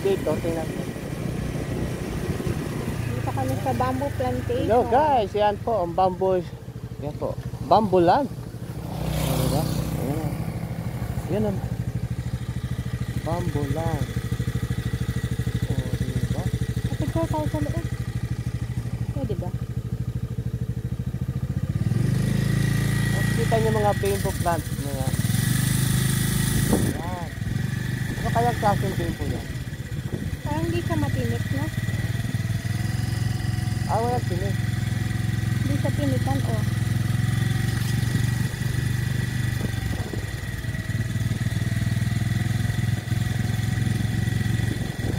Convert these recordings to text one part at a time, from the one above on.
dito, tingnan mo. Dito kami sa bamboo plantation. Hello guys, yan po ang bamboo. Yan po, bamboo land. Diba? Ayan. Yan ang bamboo land. Diba? Picture tayo sa loob. Pwede ba? Kita nyo mga bamboo plants na yan. Yan. Ano kayang klaseng bamboo yan? Parang hindi siya matinik, no? Walang tinik. Hindi siya tinikan, oh.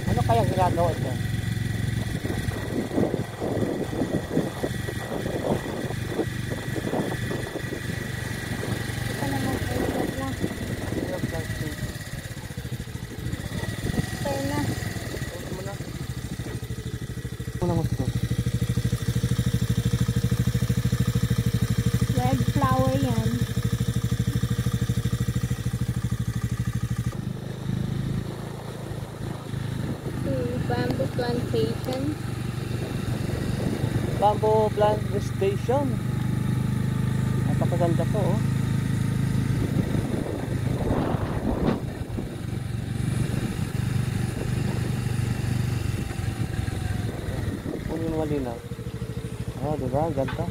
Ano kayang ginagawa ito? Ito naman, ayun na. Tayo na. Red flower yan. Bamboo plantation. Bamboo plantation. Napakaganda po, oh. Punin mo malinaw. Oh, diba? Ganda.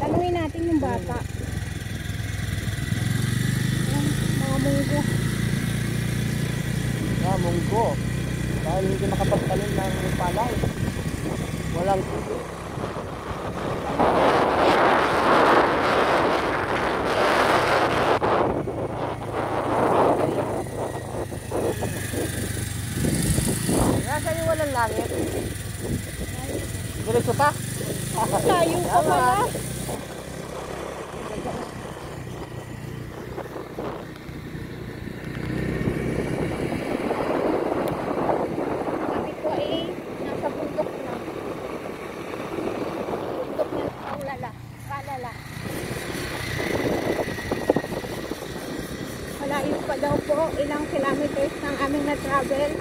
Tanungin natin yung bata. Ayan, mga munggo. Munggo. Dahil hindi makapagtanim ng palay. Walang tubig. Nasa yung walang langit. Diretso pa? Tayo pa pala. Sabi ko eh, nasa bundok na. Bundok na ang lala. Kalala. Malayo pa daw po. Ilang kilometers ng aming na-travel.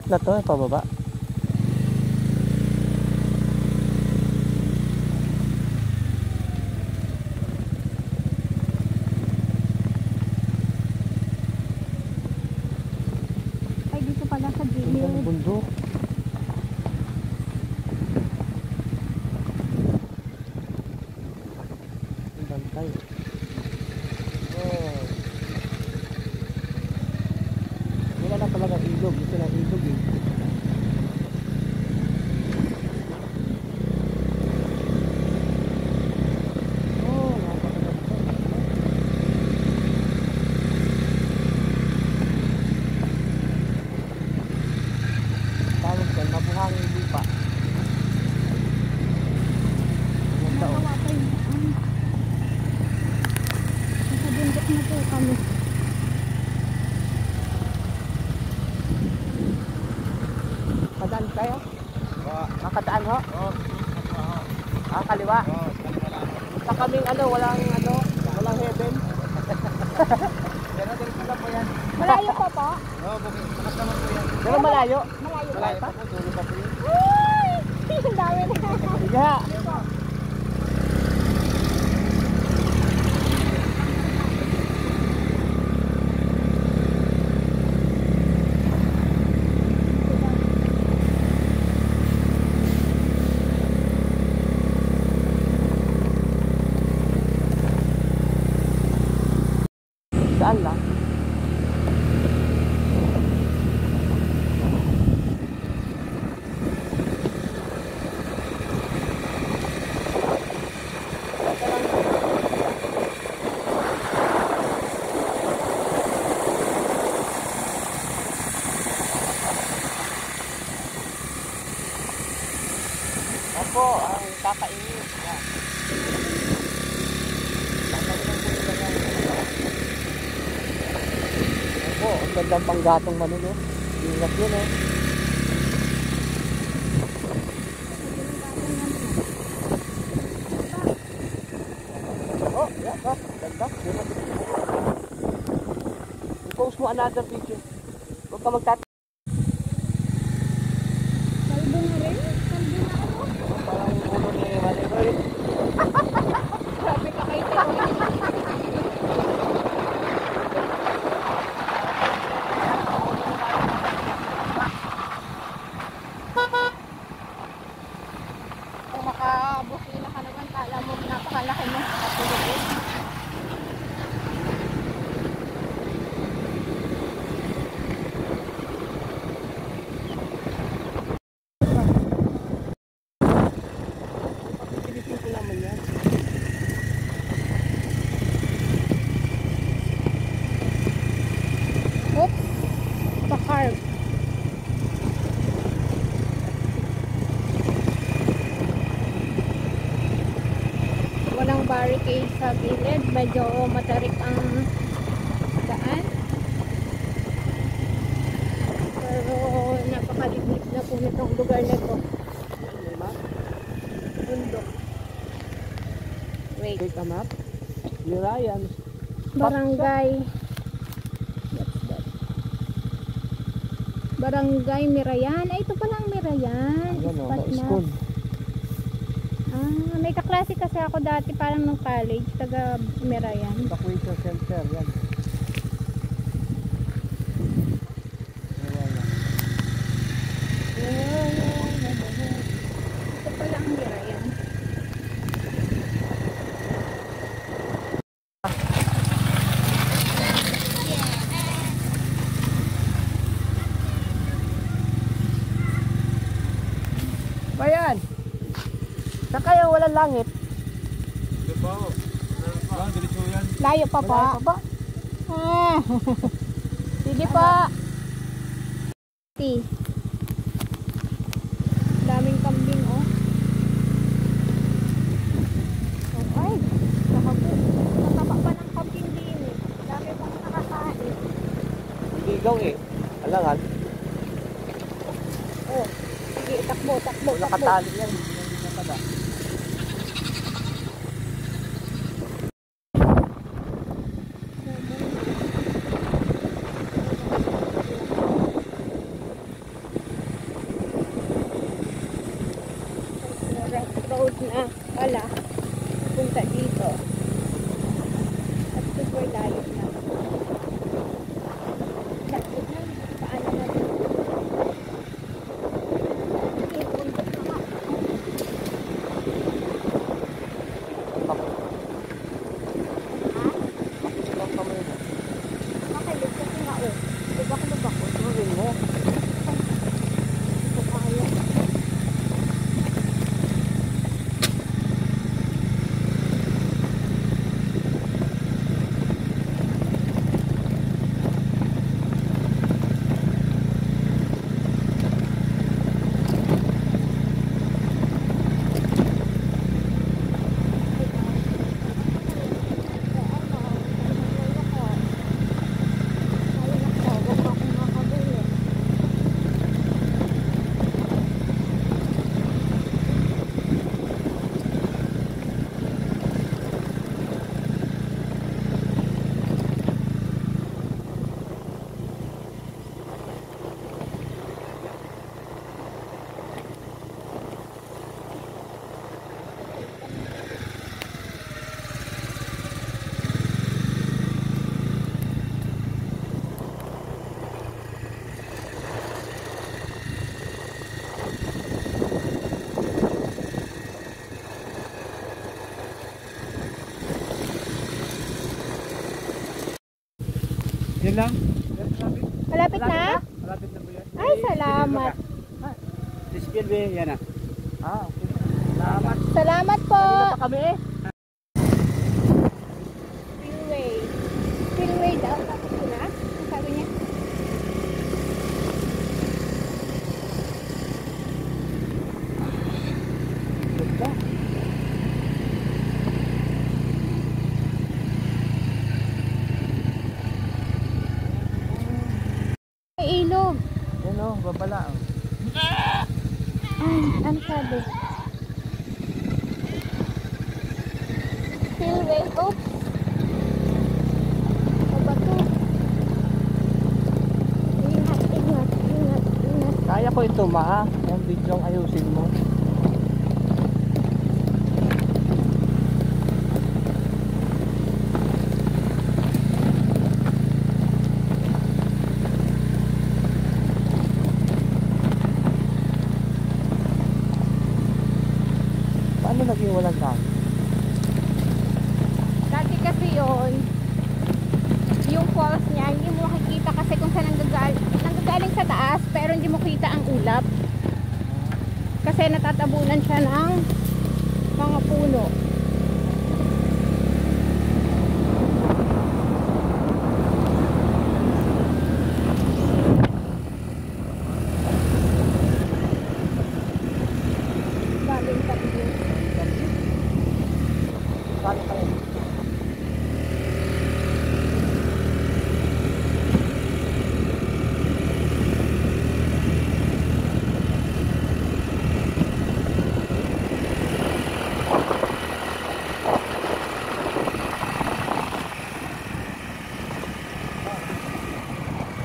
na to, pababa. Ay, dito pala sa Ang gilid. bundok. Ang bantay. Oh. Wala na talaga ilog. Ito na ilog eh. Oh, napakaganda. Tawag dyan, mabuhangin lupa. Ang ganda, oh. Nakawa pa yung daan. Nasa bundok na po kami. Kadaan kayo? Nakadaan ho? Ah, kaliwa? Sa kaming walang heaven. Pero dito lang po yan. Malayo pa po? Pero malayo. Malayo pa? Malayo pa po, dulo pa po yun. Uy! Ang dami na. Higa! Saan lang? Ako, ang kakainin. Yan. Ako, ang gandang panggatong manun, oh. Ingat yun, oh. Oh, yan, oh. Ganda. I-post mo another video. Huwag ka magtat... Kalbo na rin? Kalbo na ako? Parang ulo ni Maliboy. Grabe ka kayo tayo. Kung makabusina ka naman, kala mo napakalaki mo. Pilitin ko naman yan. Oops! Pa-carb. Walang barricade sa gilid. Medyo matarik ang daan. Pero napakaliblib na po nitong lugar na ito. Bundok. Wait. Take a map. Mirayan. Barangay. What's that? Barangay Mirayan. Ay, ito palang Mirayan. Ayan, oh, Spot map. school. Ah, may kaklase kasi ako dati parang nung college, taga Mirayan. Evacuation center. Yan. Ito pala ang Mirayan. Bayan! Saan kayo walang langit? Layo pa po. Malayo pa ba? Ah. Sige po. Daming kambing, oh. Okay. Nakabu. Nataba pa ng kambing din, eh. Dami pang nakakain. Ligaw eh. Alangan. Oh. Sige, takbo, takbo, takbo. Nakatali yan. Hindi nataba. Yan lang. Malapit na? Malapit na po yan. Ay, salamat. Si Spillway, yan ah. Okay. Salamat. Salamat po. Kanina pa kami eh. Spillway. Spillway daw. Tapos ko na. Ang sabi niya. Ganda. May ilog. Yan o, babala. Ay, ang sabi. Spillway. Oops. Mabato. Ingat, ingat, ingat, ingat. Kaya ko ito ma. Yung video ang ayusin mo. Paano naging walang gamit? Dati kasi yun, yung falls niya, hindi mo makikita kasi kung saan nanggagaling sa taas, pero hindi mo kita ang ulap. Kasi natatabunan siya ng mga puno. Babing tabi. Paano kayo?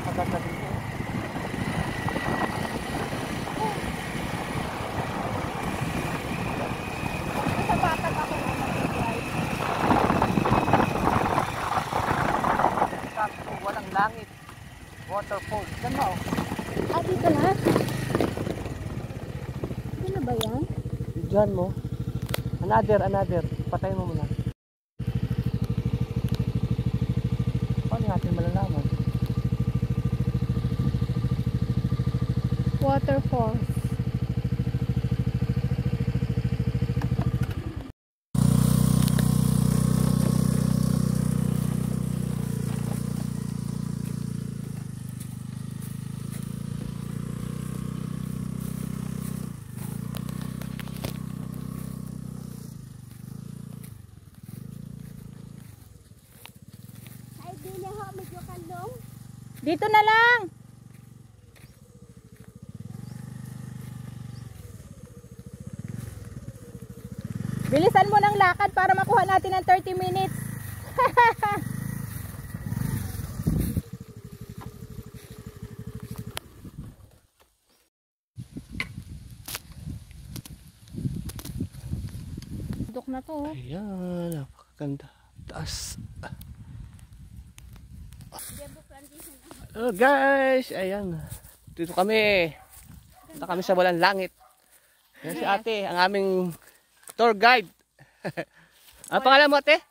Maganda dito. Sa bata pa ako mag-drive. Sabi ko, walang langit. Waterfall. Diyan ba oh? Ah, dito na? Ano ba yan? Diyan mo. Another. Patayin mo muna. Paano natin malalaman? Waterfalls. Ay, dili ho, medyo kalong. Dito na lang. Bilisan mo ng lakad para makuha natin ang 30 minutes. Dok na to. Ayan, napakaganda. Taas. Oh guys, ayan. Dito kami. Dito kami sa walang langit. Yan si ate, ang aming tour guide. Ano pangalan mo ate?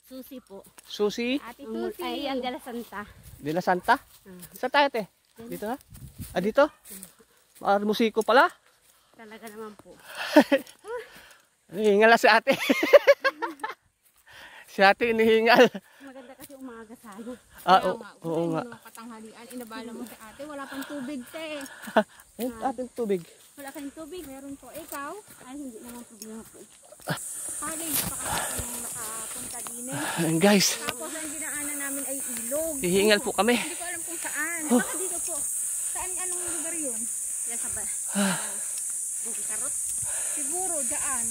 Susi po. Susi Ate Susi. Ay, ang Dela Santa. de la Santa. Saan tayo ate? Dito na? Ah, dito? Musiko pala. Talaga naman po. Hinihingal na si ate. Si ate hinihingal. Maganda kasi umaga sa ano. Ah, oo nga. Katanghalian, inabala mo si ate. Wala pang tubig, te. Ayun, ating tubig. Wala kayong tubig. Meron po. Ikaw? Ay, hindi naman problema po. College pa kasi nung nakapunta din eh. Ayun guys, Tapos ang dinaanan namin ay ilog. hihingal po kami. Hindi ko alam kung saan. Baka dito po. Saan, anong lugar yun? Yan sa ba? Bukit-karot. Siguro, dyan.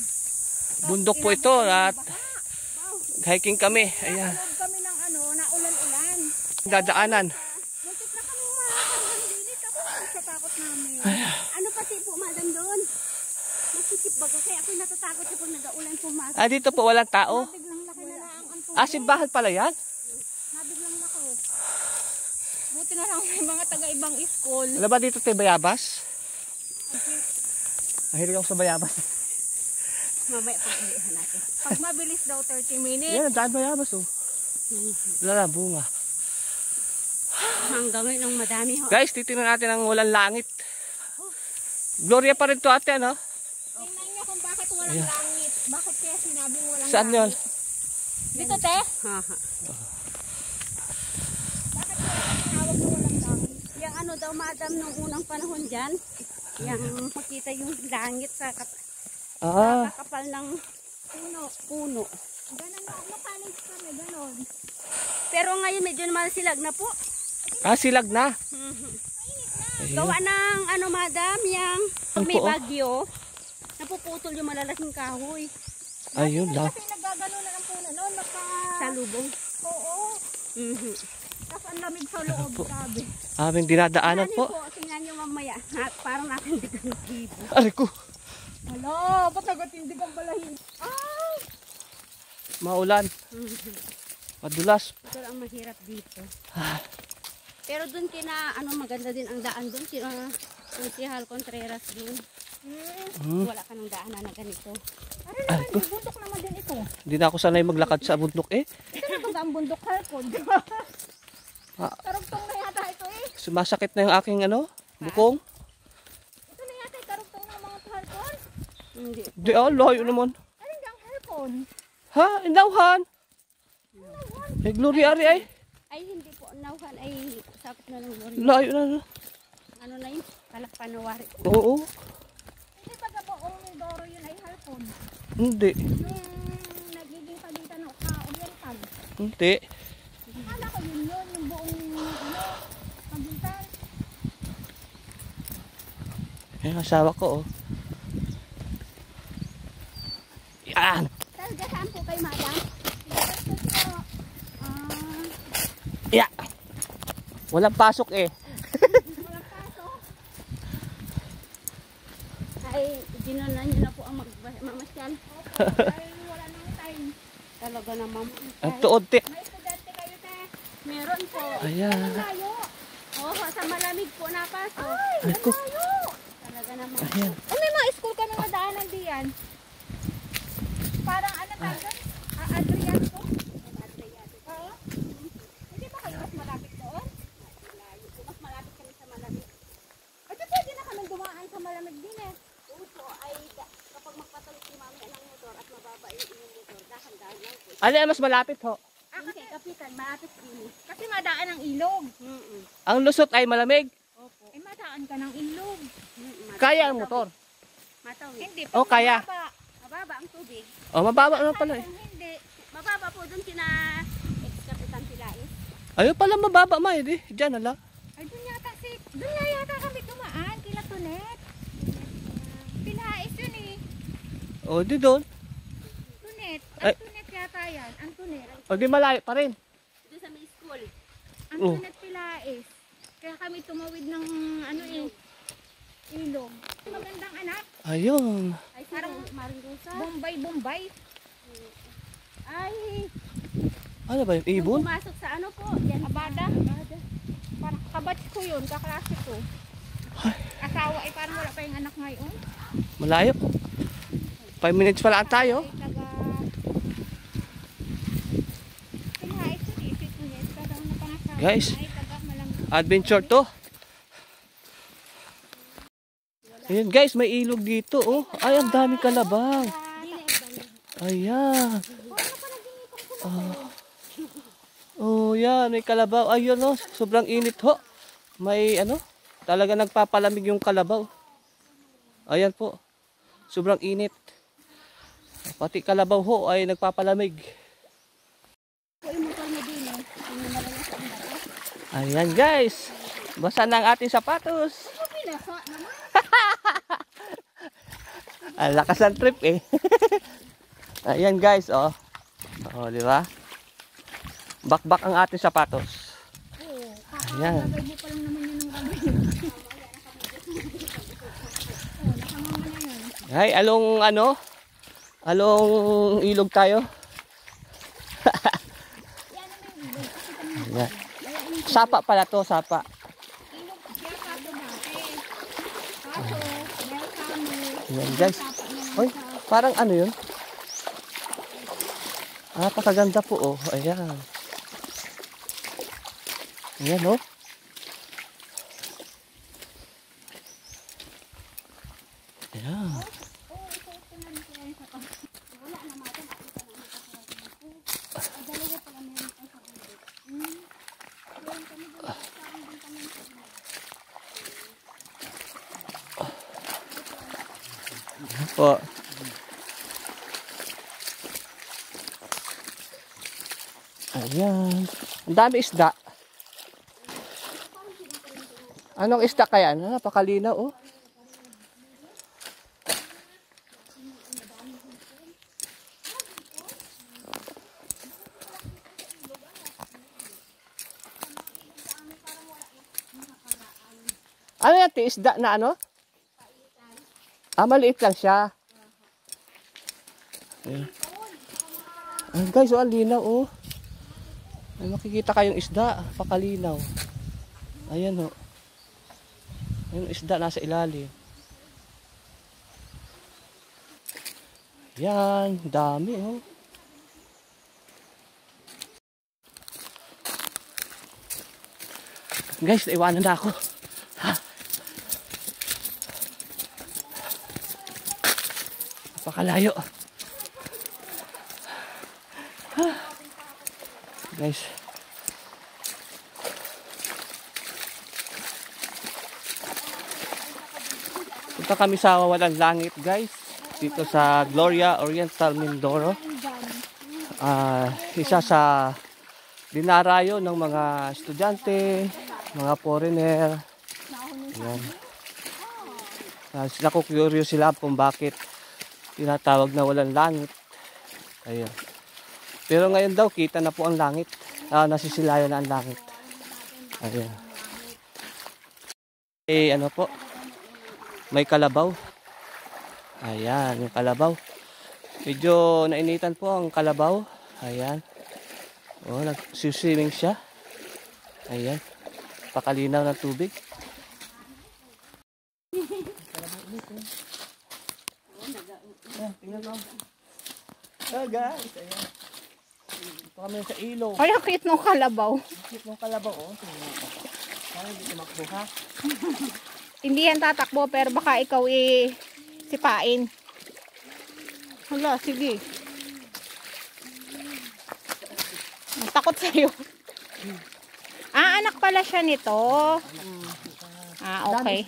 Bundok po ito at hiking kami. Ayan, Loob kami ng ano, naulan-ulan. dadaanan. Muntik na kami makakarating dilit. Ako, sa takot namin. Ano pati po, madam doon? Masisip ba? Kasi ako'y natatakot kapag nag-aulan pumasok. Ah, dito po walang tao. Biglang laki na lang ang tubig. Ah, simbahan pala yan? Nabiglang lako. Buti na lang may mga taga-ibang school. Wala ba dito tayo bayabas? Mahilig ako sa bayabas. Mamaya pag-uwihan natin. Pag mabilis daw 30 minutes. Yan, ang daan bayabas oh. Wala na, bunga. Hanggang ngayon ang madami ho. Guys, titingnan natin ang walang langit. Gloria pa rin to ate, ano? Tingnan niyo kung bakit walang langit. Bakit kaya sinabing walang Saan yun? langit? Dito, te. Haha. Bakit kaya tinawag na walang langit? Yung ano daw madam nung unang panahon dyan, yung makita yung langit sa kakapal ng puno. Ganun na, makalig kami, ganun. Pero ngayon medyo naman silag na po. Ah, silag na. Gawa ng ano madam, yung pag may Ano po, oh? bagyo, napuputol yung malalaking kahoy Ayun lang. Kasi nagagano na ng puno noon, sa lubong. Oo. Mhm. Tapos ang lamig sa loob, grabe. Aming dinadaanan Tingnan po. niyo po, tingnan nyo mamaya. Ha, parang nakandigan ng tipo. Aray ko. Hala, ba't nagatindig ang balahin? Ay! Maulan. Madulas. Ito ang mahirap dito. Pero dun kina, ano maganda din ang daan dun. Kina Hal Contreras dun. Wala ka ng daanan na ganito. Ano naman, may bundok naman din ito. Hindi na ako sanay maglakad sa bundok eh. Ito na baga ang bundok Halcon. Ah. Karugtong na yata ito eh. Sumasakit na yung aking ano, bukong. Ito na yata yung karugtong ng mga Halcon. Hindi. Di layo naman. Ano yung ang Halcon? Ha? Indawhan? Eh, Gloria ari ay. Ay hindi po. Nauhan ay sakit na ng lori. Layo na. Ano na yun? Kalakpanawari. Oo. Hindi baga buong Mindoro yun ay Halcon. Hindi. Yung nagiging pagitan ng Oriental. Hindi. Akala ko yun yun, yung buong pagitan. Yung asawa ko oh. Yan. Talaga saan po kay madam? Ito po. Yeah. Walang pasok eh. Walang kaso. Ay, ginunan nyo na po ang mamasyal. Dahil wala nang time. Talaga naman. Ang tuod te. May estudyante kayo te. Meron po. Ayan. Layo. Oo, sa malamig po napasok. Ay ko. Talaga naman. Ayan. Ay, may mga school ka na nadaanan diyan. Parang ano tayo doon? Adriato? Oo. Hindi ba kayo mas malapit doon? Mas malapit kami sa malamig. Ay, di pwede na kami dumaan sa malamig din eh. Uso ay kapag magpatuloy si mami ng motor at mababa yung motor, dahan-dahan lang po. Ano yung mas malapit ho? Yung kay Kapitan, malapit din. Kasi madaan ang ilog. Ang lusot ay malamig. Opo. Eh, madaan ka ng ilog. Kaya ang motor. Matawid. Hindi. Oh, kaya. mababa. Mababa ang tubig. Oh, mababa naman pala eh. Kung hindi. Mababa po doon kina ex-Kapitan Pilais. Ayun pala mababa ma eh. Diyan ala. Ay, doon na yata kami dumaan. Kila Tunet. Pinais yun eh. Oh, di doon. Tunet. Ay. Ang Tunet yata yan. Ang Tunet. Oh, di malayo pa rin. Doon sa may school. Ang Oh. Tunet Pilais. Kaya kami tumawid ng ano eh. Ilog. Magandang anak. Ayun. Ay, parang Marindusa. Bombay. Ay, Ano ba yung nung ibon? pumasok sa ano po, yan. Abada. Parang kabatch ko yun. Kaklase ko. Asawa eh. Parang wala pa yung anak ngayon. Malayo. 5 minutes pa lang tayo. Ay, taga... Pinais yun eh. 15 years. Taga na pangasawa. Guys. Ay, taga malang... Adventure to. Ayan guys, may ilog dito oh. Ay, ang daming kalabaw. Ayan. Oh, yan, may kalabaw. Ayun oh, sobrang init ho. May ano, talaga nagpapalamig yung kalabaw. Ayan po. Sobrang init. Pati kalabaw ho ay nagpapalamig. Ayan guys. Basa na ang ating sapatos. Ang lakas ng trip eh. Ayan guys, oh. Oh, di ba? Bakbak ang ating sapatos. Ayan. Lagay mo pa lang naman yun ng gagawin. Ay, along ano? Along ilog tayo. Ayan. Sapa pala to, sapa. Ayan guys. Oy, parang ano yun? Ah, pakaganda po oh. Ayan. Ayan oh. Po. Ayan. Ang dami isda. Anong isda kaya? Napakalinaw, oh. Ano yan? Isda na ano? Maliit lang siya. Ayan. Ayan guys, oh, ang linaw, oh. Ay, makikita kayong isda. Pakalinaw. Ayan, oh. Yung isda nasa ilalim. Yan, dami, oh. Guys, naiwanan na ako. Napakalayo. Guys. Punta kami sa Walang Langit, guys. Dito sa Gloria Oriental Mindoro. Isa sa dinarayo ng mga estudyante, mga foreigner. Ayan. Naku-curious sila kung bakit tinatawag na walang langit. Ayan. Pero ngayon daw, kita na po ang langit. Nasisilayan na ang langit. Ayan. Ano po? May kalabaw. Ayan, yung kalabaw. Medyo nainitan po ang kalabaw. Ayan. Oh, nag-swimming siya. Ayan. Pakalinaw ng tubig. Tingnan mo. Guys, ayan. Ito kami sa ilog. Ay, ang cute ng kalabaw. Cute ng kalabaw, oh. Sana hindi tumakbo, ha? Hindi yan tatakbo, pero baka ikaw sipain. Hala, sige. Takot sa'yo. Anak pala siya nito. Okay.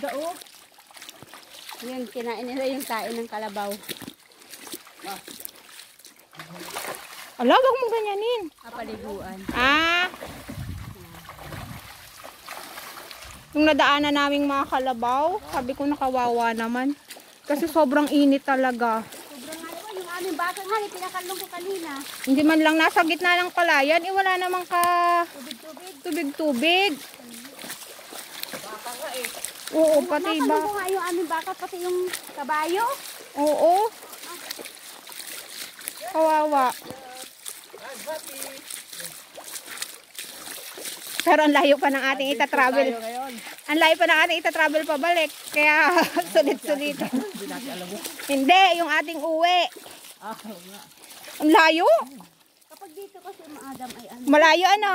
Yun, kinain nila yung tain ng kalabaw. Ala, wag mong ganyanin. Kapaliguan. Yung nadaanan naming mga kalabaw, sabi ko nakawawa naman. Kasi sobrang init talaga. Sobrang ano, yung aming baka nga, pinakalong ko kanina. Hindi man lang nasa gitna ng palayan, wala namang tubig-tubig. Baka nga eh. Oo, pati ba? Nakalong ko nga yung aming baka, pati yung kabayo. Oo. Kawawa. Pero ang layo pa ng ating ita-travel. Ang layo pa ng ating ita-travel pabalik. Kaya sulit-sulit. Hindi, yung ating uwi. Ang layo. Kapag dito kasi maadam ay ano. Malayo ano.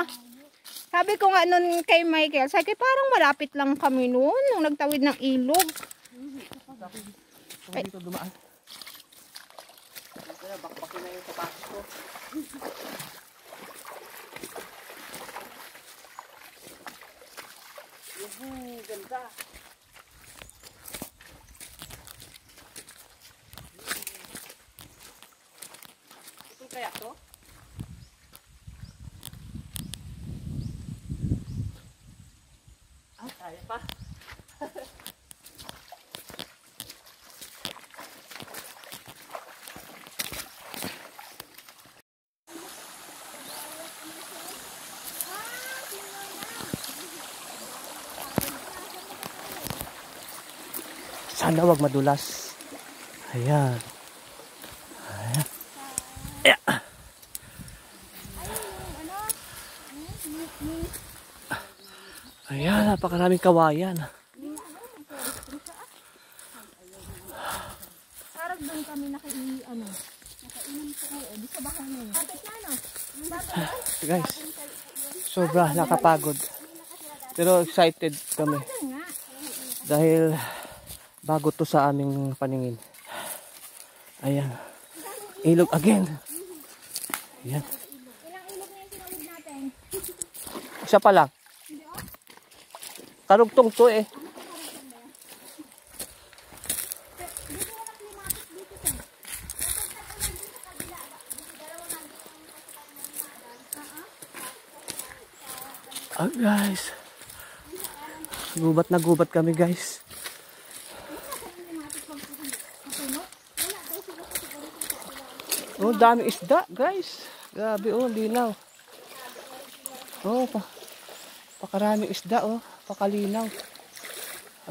Sabi ko nga nun kay Michael, sabi ko parang malapit lang kami noon nung nagtawid ng ilog. Kung dito dumaan. Kaya bakbakin na yung sapatos ko. Ganda. Ito kaya to? Kaya pa. Sana wag madulas. Ayan. Ayan. Ayan. Ayan, napakaraming kawayan. Parang doon kami nakainom po. Di sa bahay nun. Kapit na no? Guys, sobra nakapagod. Pero excited kami. Dahil bago to sa aming paningin. Ayan. Ilog again. Ayan. Ilang ilog na yung sinawid natin? Isa pa lang. Karugtong to eh. Guys. Gubat na gubat kami guys. Oh, dami isda guys. Grabe oh, linaw. Oh, pakaraming isda oh. Pakalinaw.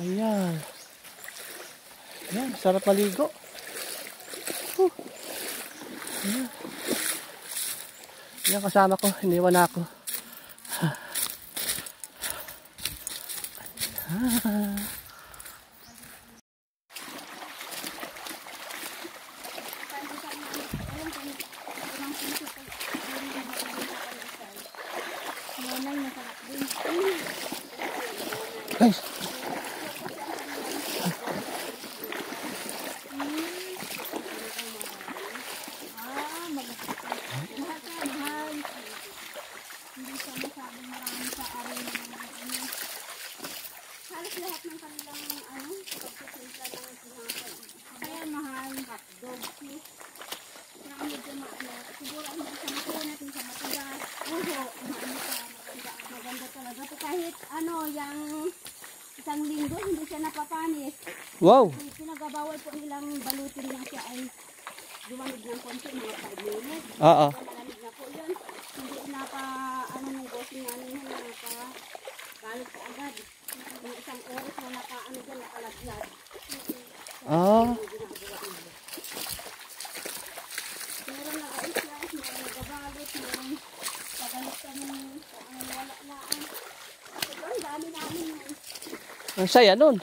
Ayan. Ayan, sarap maligo. Ayan. Ayan, kasama ko. Iniwan na ako. Guys. Halos lahat ng kanilang pagsisimple ng tinapay. Kaya mahal, hotdog, cheese. Kaya medyo maano. Siguro ang isama natin sa matigas. Uho, maganda talaga. Kahit yung isang linggo, hindi siya napapanis. Wow. Pinagabawal po nilang balutin lang siya ay lumamig ng konti, mga 5 minutes. Oo. Malamig na po yun. Hindi ng bossing namin na balot ka agad. Yung isang oras na dyan, nakalaglag. Ah. Meron naka-slice, meron nagabalot, meron pagalit kami, wala na. Ito, ang dami namin yun. Ang saya nun.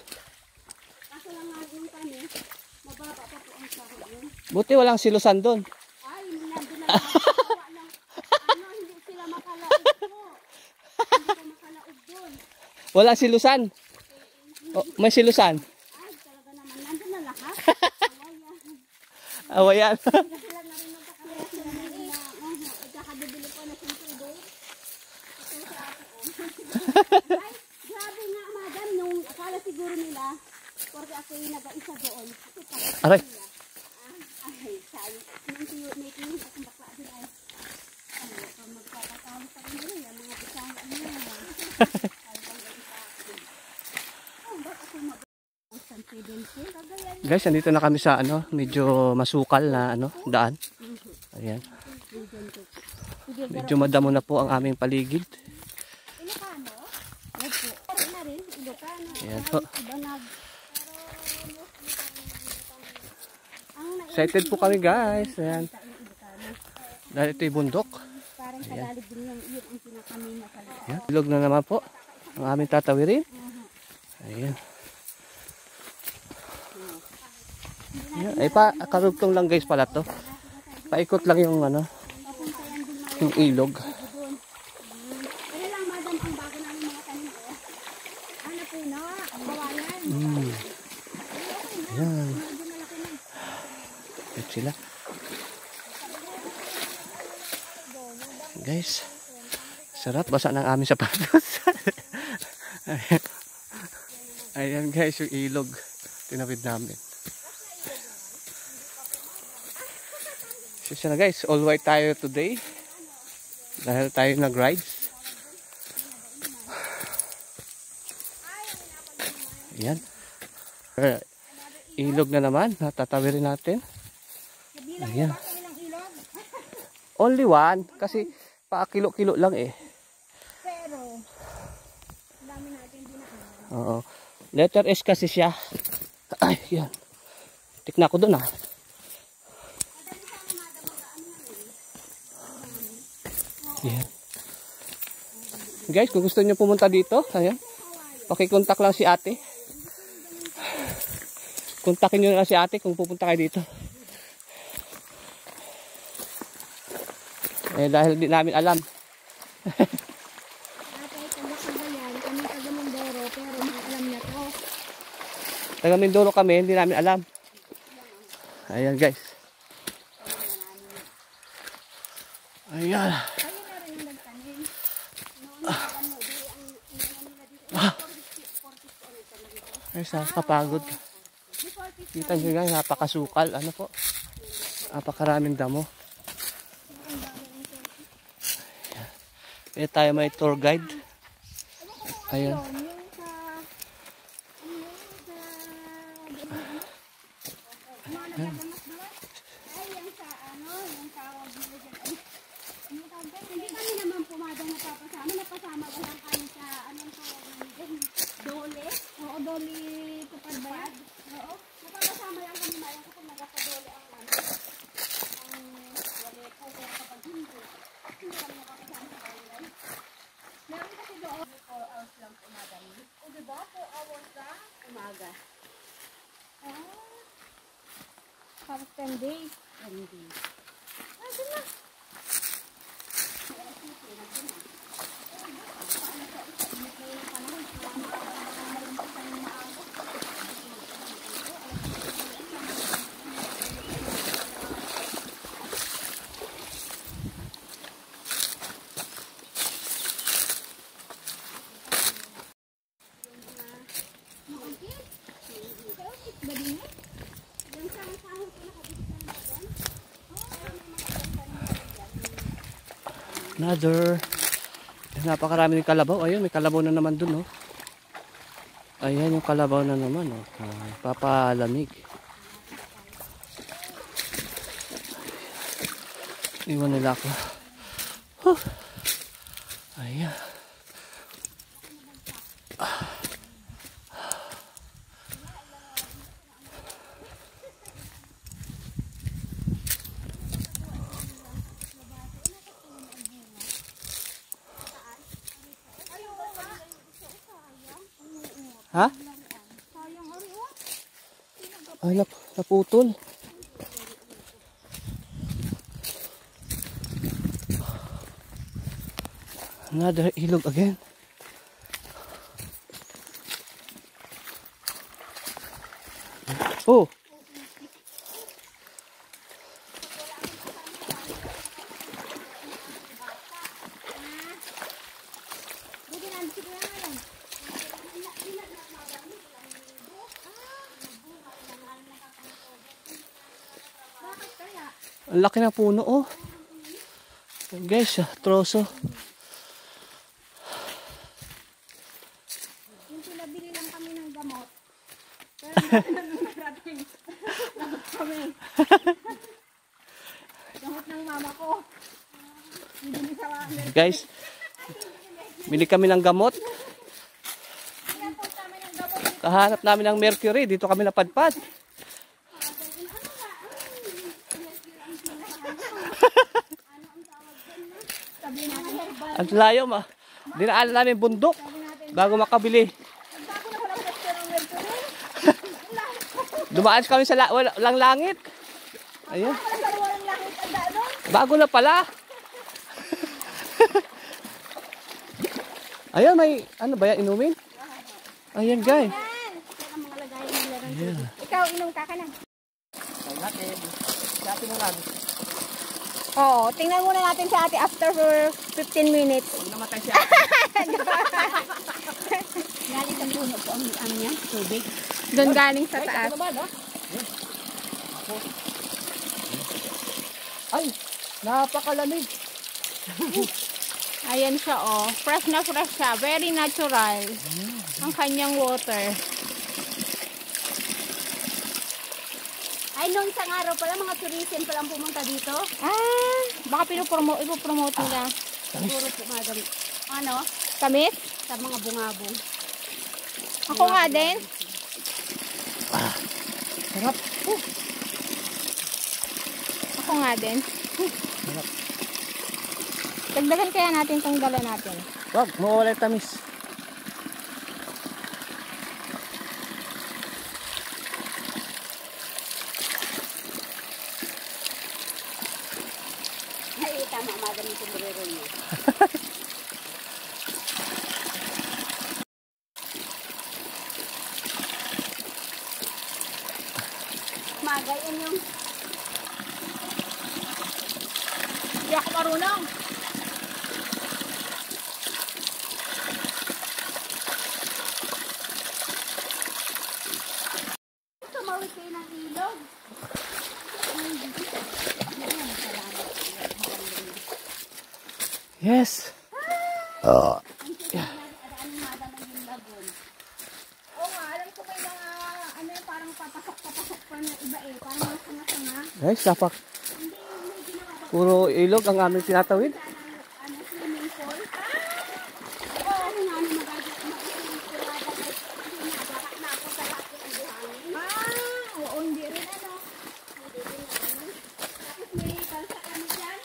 Kaso lang nga yung kami, mababa pa po ang sahod yun. Buti walang silusan doon. Ay, nandun na nakakawa ng, hindi sila makalaog po. Hindi ko makalaog doon. Walang silusan. Oh, may silusan. Ay, talaga naman, nandun na lahat. Awayan. Sila na rin magkakalaya sila na rin na, ikakabibili ko na simple doon. Ito sa ako. Ay, grabe nga madam, nung akala siguro nila, porque ako yung nag-isa doon. Aray. Ay, sabi, may kinis akong bakla din ay, magkakatalo pa rin nila, yung mga bisaya nila. Guys, andito na kami sa medyo masukal na daan. Ayan. Medyo madamo na po ang aming paligid. Ilocano? Opo. Ano na rin, Ilocano. Ayan po. Banag. Excited po kami guys. Ayan. Dahil ito yung bundok. Parang Tagalog din yung yun ang pinakami masalita. Ayan. Ilog na naman po ang aming tatawirin. Ayan. Ayan. Ay karugtong lang guys pala to. Paikot lang yung yung ilog. Kaya lang madam ang bago namin mga tanim ko. Ano po na? Kawayan. Ayan. Ayan sila. Guys. Sarap. Basa ng aming sapatos. Ayan. Ayan guys yung ilog. Tinawid namin. So na guys, all white tayo today. Dahil tayo nag-rides. Ayan. Ilog na naman. Natatawirin natin. Ayan. Only one. Kasi pa-kilo-kilo lang eh. Pero, dami natin dinaan. Oo. Letter S kasi siya. Ay, yan. Tikna ko doon ah. Yan. Guys, kung gusto niyo pumunta dito, ayan. Pakikontak lang si ate. Kontakin niyo lang si ate kung pupunta kayo dito. Eh, dahil di namin alam. Ate, taga yan. Kami taga Mindoro, pero hindi alam na to. Taga Mindoro kami, hindi namin alam. Ayan guys. Ayan. Ay, kapagod. Kita nyo guys, napakasukal. Ano po? Napakaraming damo. Pwede tayo may tour guide. Ayan. Yung sa... Yung sa... Mga nagagamas doon? Ay, yung sa ano, yung tawag nila dyan. Ay, ano tawag ba? Hindi kami naman pumadang napapasama. Napasama ko lang kami sa anong tawag namin dyan. Dole? Oo, dole tupad ba yan? Oo. Napapasama lang kami na yung kapag nagkapadole ang ano. Ang wali po pero kapag hindi. Hindi kami nakakasama sa kanila. Meron kasi doon 4 hours lang umaga niyo. O diba? 4 hours lang umaga. Ah. Parang 10 days. 10 days. Ah, dun na. Another. Napakarami ng kalabaw. Ayun, may kalabaw na naman dun, oh. Ayan yung kalabaw na naman, oh. Papalamig. Iwan nila ako. Huh. Ayan. Ha? Ay, naputol. Another ilog again. Oh. Ang laki ng puno, oh. Guys, troso. Yung pinabili lang kami ng gamot. Pero hindi namin narating. Gamot kami. Gamot ng mama ko. Hindi ni sa mga. Guys, bili kami ng gamot. Pinapos kami ng gamot. Kahanap namin ng mercury. Dito kami napadpad. Sabi natin herbal. Ang layo, ma. Dinaanan namin bundok bago makabili. Bago na walang pwesto ng mercury. Dumaan kami sa walang langit. Ayun. Para walang langit ang daan. Bago na pala. Ayun, may ano ba yan? Inumin? Ayan, guys. Yan. Yan ang mga lagayan nila ng tubig. Ikaw, inom ka na. Oo, tingnan muna natin si ate after 15 minutes. Namatay siya. Galing ang puno po ang niya, tubig. Doon galing sa taas. Ay, napakalamig. Ayan siya, oh. Fresh na fresh siya. Very natural. Ang kanyang water. Ay, noong isang araw pala, mga tourism pa lang pumunta dito. Ah, baka ipopromote nila. Siguro po madam. Ano? Tamis? Sa mga bungabong. Ako nga din. Sarap. Ako nga din. Dagdagan kaya natin itong dala natin. Wag, mawawala yung tamis. Ay, tama, madam yung sombrero niya. Magayon yung... Hindi ako marunong. Tumawid kayo ng ilog. Yes. Ang madam Guys, dapat puro ilog ang aming tinatawid. Swimming pool. Oo, ano nga ano mag-sigurada kasi hindi na ako sa lahat ng buhangin. Oo, hindi rin ano. Hindi rin ano. Tapos may kalsa kami dyan.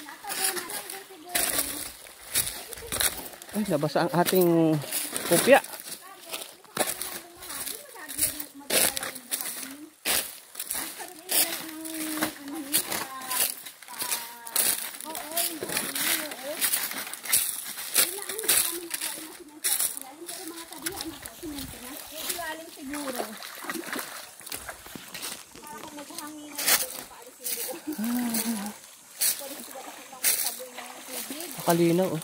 Natabo na lang din siguro. Ay, nabasa ang ating kopya. Nakalinaw, oh.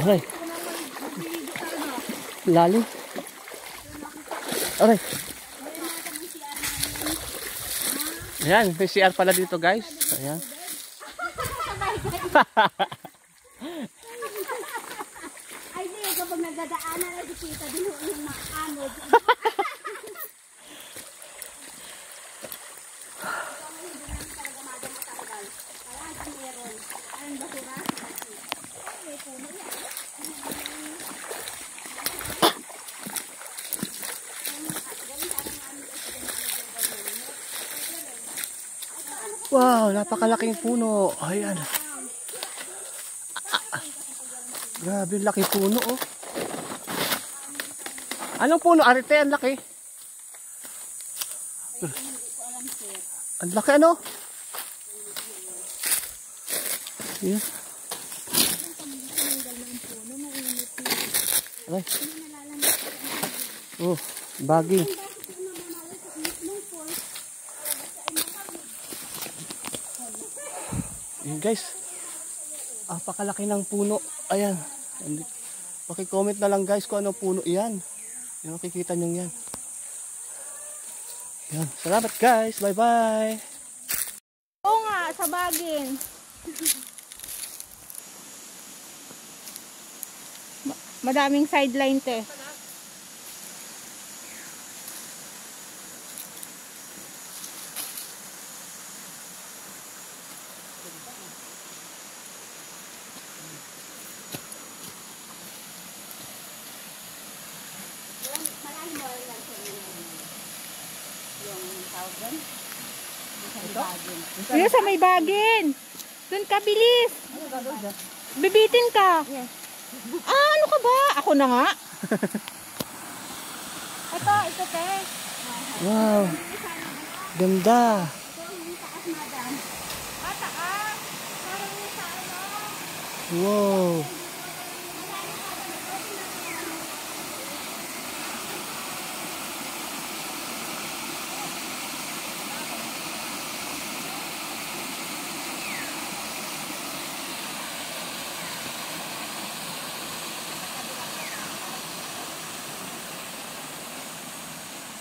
Aray. Lalim. Aray. Ayan, may CR pala dito guys. Ayan. Ay, di, kapag nagdadaanan na si Tita, din yung maano. Wow, napakalaking puno. Ayan. Grabe, laki puno, oh. Anong puno? Arite, ang laki. Ang laki, ano? Ayan. Aray. Oh, baging. Ayan guys, pakalaki ng puno. Ayan, paki-comment na lang guys kung ano puno iyan. Yung makikita nyo yan. Ayan, salamat guys, bye bye. Oo nga, sa bagin. Madaming sideline te. Ayun sa may bagin. Doon ka, bilis. Bibitin ka. Yes. Ano ka ba? Ako na nga. Ito, te. Wow, ganda. Taas. Parang sa ano. Wow.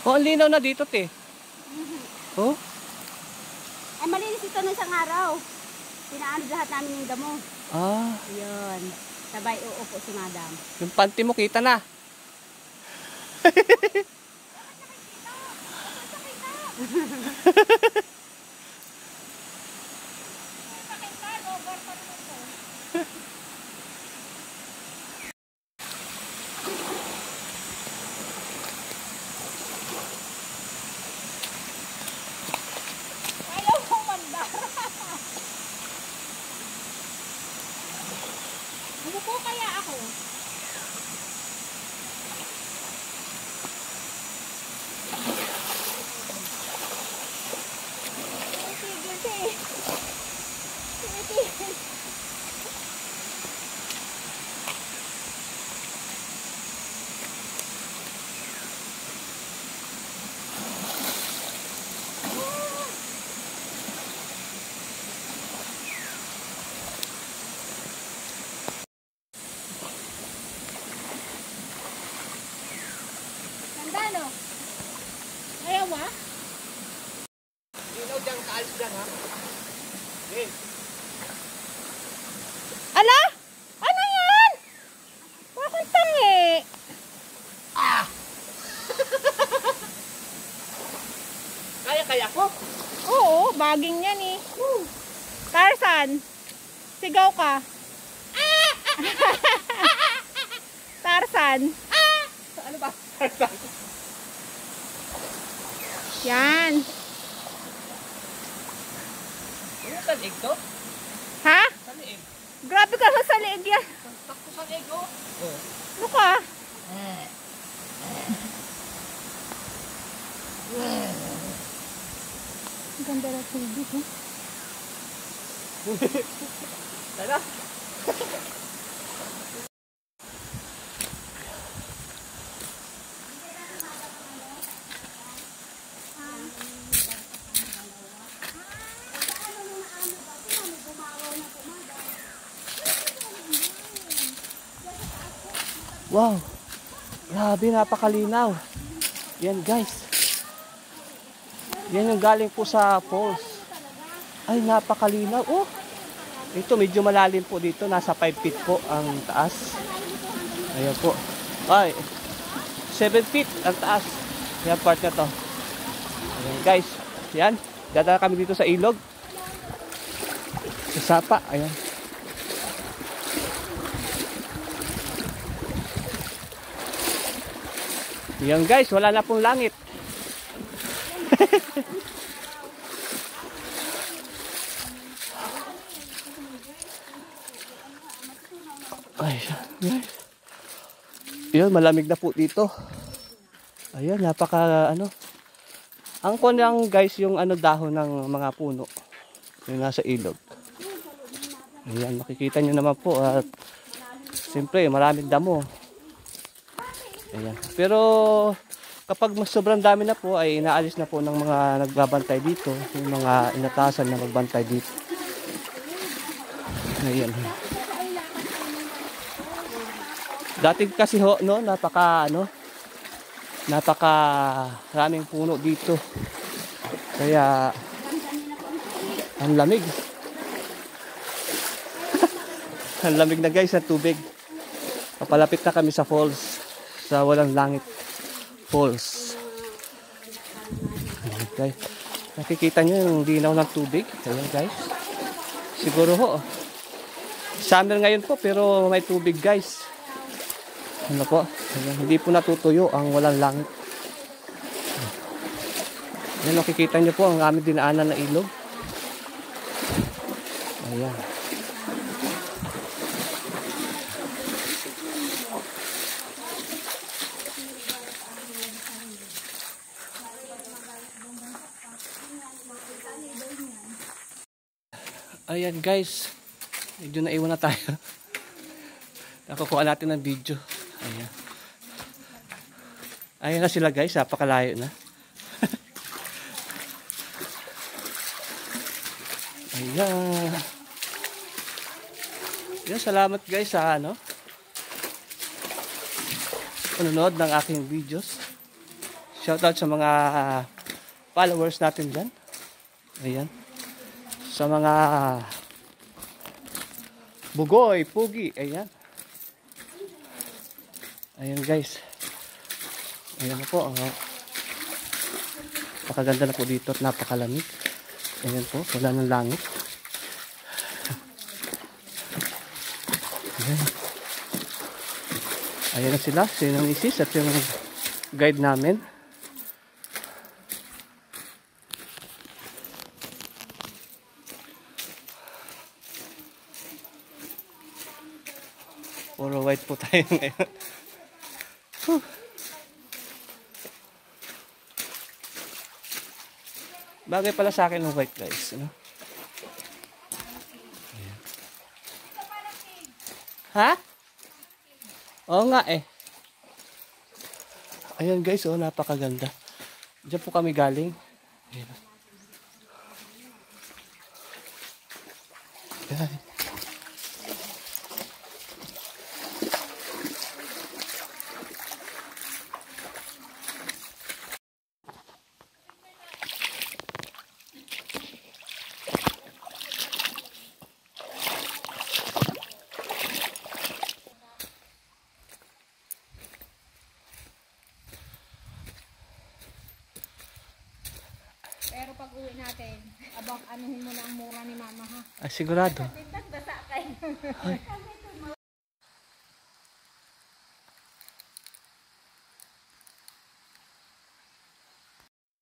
Oh, ang linaw na dito, te. Oh? Ay, malinis ito nung isang araw. Pinaano lahat namin yung damo. Ah, Yun. Sabay uupo si Madam. yung panty mo kita na. Ayaw kong manda. Umupo kaya ako. saging yan eh. Tarzan, sigaw ka. Tarzan. Ano ba? Tarzan. Yan. Ano sa liig to? Ha? Sa liig. Grabe ka sa liig yan. Takto sa liig oh. Ano ka? Ang ganda na tubig eh. Tara. Wow. Grabe, napakalinaw. Yan guys. Yan yung galing po sa falls. Ay, napakalinaw. Oh. Ito medyo malalim po dito. Nasa 5 feet po ang taas. Ayan po. Ay, 7 feet ang taas. Yan part na to. Ayan guys. Yan. Dadala kami dito sa ilog. Sa sapa. Ayan. Yan guys. Wala na pong langit. Ay, guys. Yun, malamig na po dito. Ayan, napaka ano. Ang kunyang guys, yung ano dahon ng mga puno. Yung nasa ilog. Ayan, makikita nyo naman po. At siyempre, maraming damo. Ayan. Pero kapag mas sobrang dami na po, ay inaalis na po ng mga nagbabantay dito. Yung mga inatasan na magbantay dito. Ayan. Dati kasi ho, no, napaka raming puno dito. Kaya ang lamig. Ang lamig na guys ng tubig. Papalapit na kami sa falls, sa walang langit falls. Okay. Nakikita nyo yung linaw ng tubig. Ayan guys. Siguro ho. Summer ngayon po pero may tubig guys. Ano po? Ayan, hindi po natutuyo ang walang langit. Ayan, nakikita nyo po ang aming dinaanan na ilog. Ayan. Ayan guys. Medyo naiwan na tayo. Nakukuha natin ng video. Ayan. Ayan na sila guys, napakalayo na. Ayan. Ayan, salamat guys sa ano, panonood ng aking videos. Shoutout sa mga followers natin dyan. Ayan. Sa mga bugoy, pugi, ayan. Ayan guys. Ayan na po. Napakaganda na po dito at napakalamig. Ayan po. Wala ng langit. Ayan. Ayan na sila. Sino ang isis at yung guide namin. Puro white po tayo ngayon. Bagay pala sa akin ng white guys, ano? Ayan. Ha? Oo nga eh. Ayan guys, oh, napakaganda. Diyan po kami galing. Ayan. Ayan. Pero anuhin mo na ang mura ni mama ha. Ah, sigurado. Basa kayo. Ay.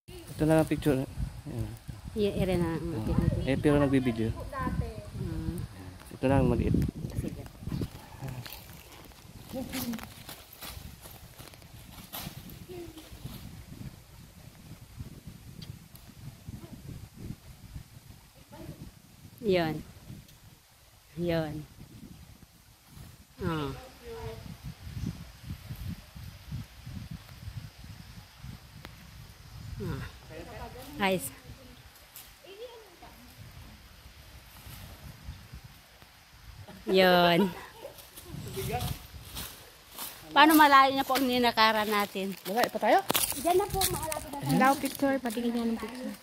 Ito na ang picture. Ayan. Ire na. Pero nagbibideo. Ito na ang maliit. Sige. Yun. Yun. Oh. Ayos. Yun. Paano malayo na po ang ninakaran natin? Malayo pa tayo? Diyan na po, makalapit na. Hello, picture. Patingin niya ng picture.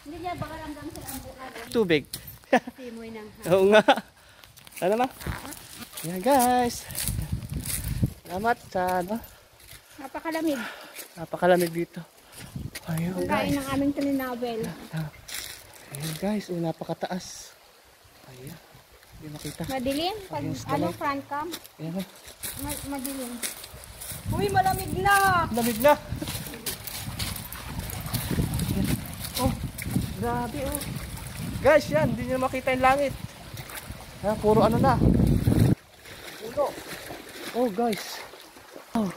Hindi niya baka hanggang sa ambukan. Tubig. Simoy ng Oo nga. Ano na? Yan guys. Salamat sa ano. napakalamig. Napakalamig dito. Ayun Ang kain guys. ng aming tulinabel. Ayun guys. Oh, napakataas. Ayan. Hindi makita. Madilim. Pag Ayos ano, naman. front cam. Ayan. Madilim. Uy, malamig na! Lamig na. Oh, grabe oh. Guys, yan, hindi nyo makita yung langit. Ha, puro ano na. Puno. Oh, guys. Oh.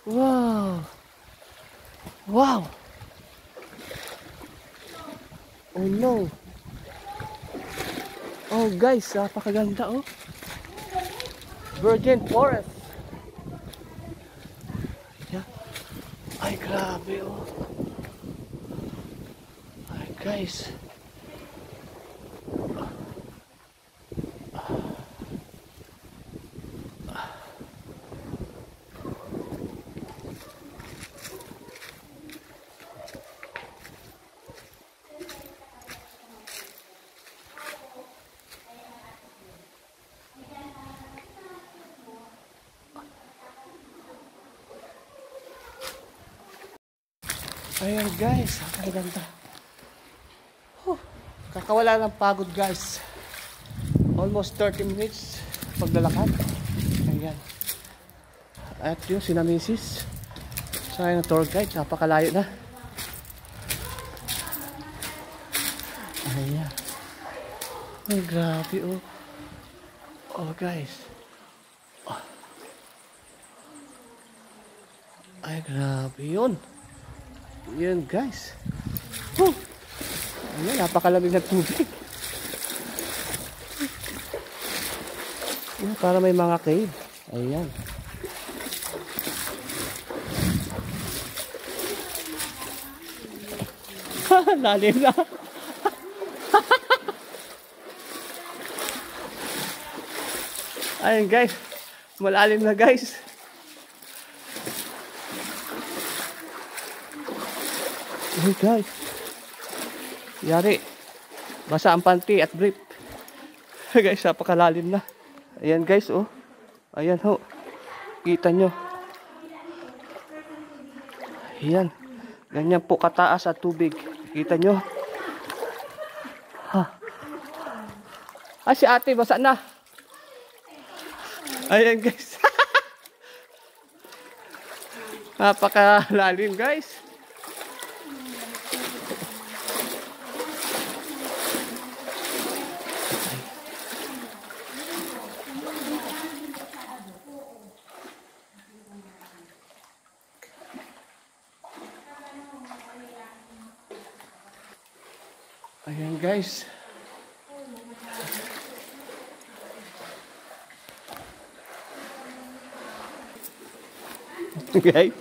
Wow. Wow. Oh no. Oh guys, napakaganda oh. Virgin Forest. Yeah. Ay, grabe oh. Ay, guys. Ayan guys, ang ganda. Kakawala ng pagod guys. Almost 30 minutes paglalakad. Ayan. At yung sina Mrs. Sa ng tour guide, napakalayo na. Ayan. Ay, grabe oh. Oh guys. Oh. Ay, grabe yun. Yan guys. Oh. Ayan, napakalamig na tubig. Ayan, para may mga cave. Ayan. Lalim na. Ayan guys. Malalim na guys. Hey guys. Yari. Basa ang panty at brief. Guys, napakalalim na. Ayan guys, oh. Ayan ho. Kita nyo. Ayan. Ganyan po kataas at tubig. Kita nyo. Ha. Ah, si ate, basa na. Ayan guys. Napakalalim guys. Ayan guys. Guys.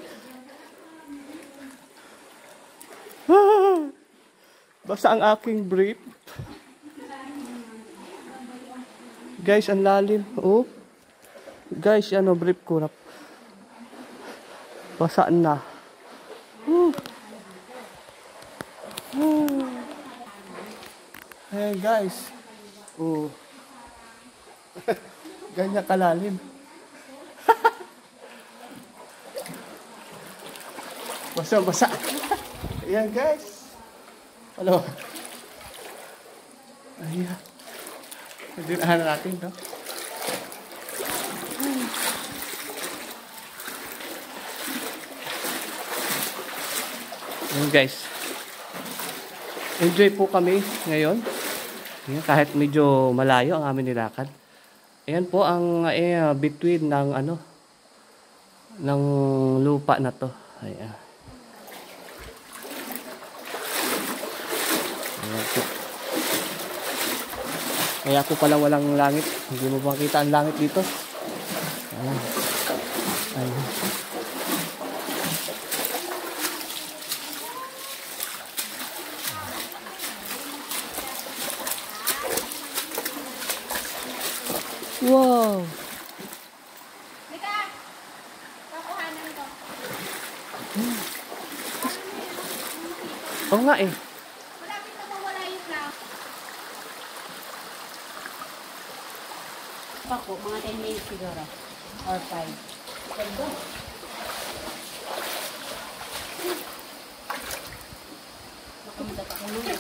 Basta ang aking brief. Guys, ang lalim. Oh. Guys, ano brief ko na. Basa na. Ayan guys. Oh. Ganyan kalalim. Basa-basa. Ayan guys. Ano? Ayan. Dinahan natin, no? Ayan guys. Enjoy po kami ngayon. Ayan, kahit medyo malayo ang aming nilakad. Ayan po ang between ng ano ng lupa na to. Ayan. Ayan po. Kaya po pala walang langit. Hindi mo makita ang langit dito. Ayan. Ayan. Wow! Mika! Kakuhanan ko. Oo nga eh. Malapit na mawala yung cloud. Ako, mga 10 minutes siguro. Or 5. Makamulat ako muna.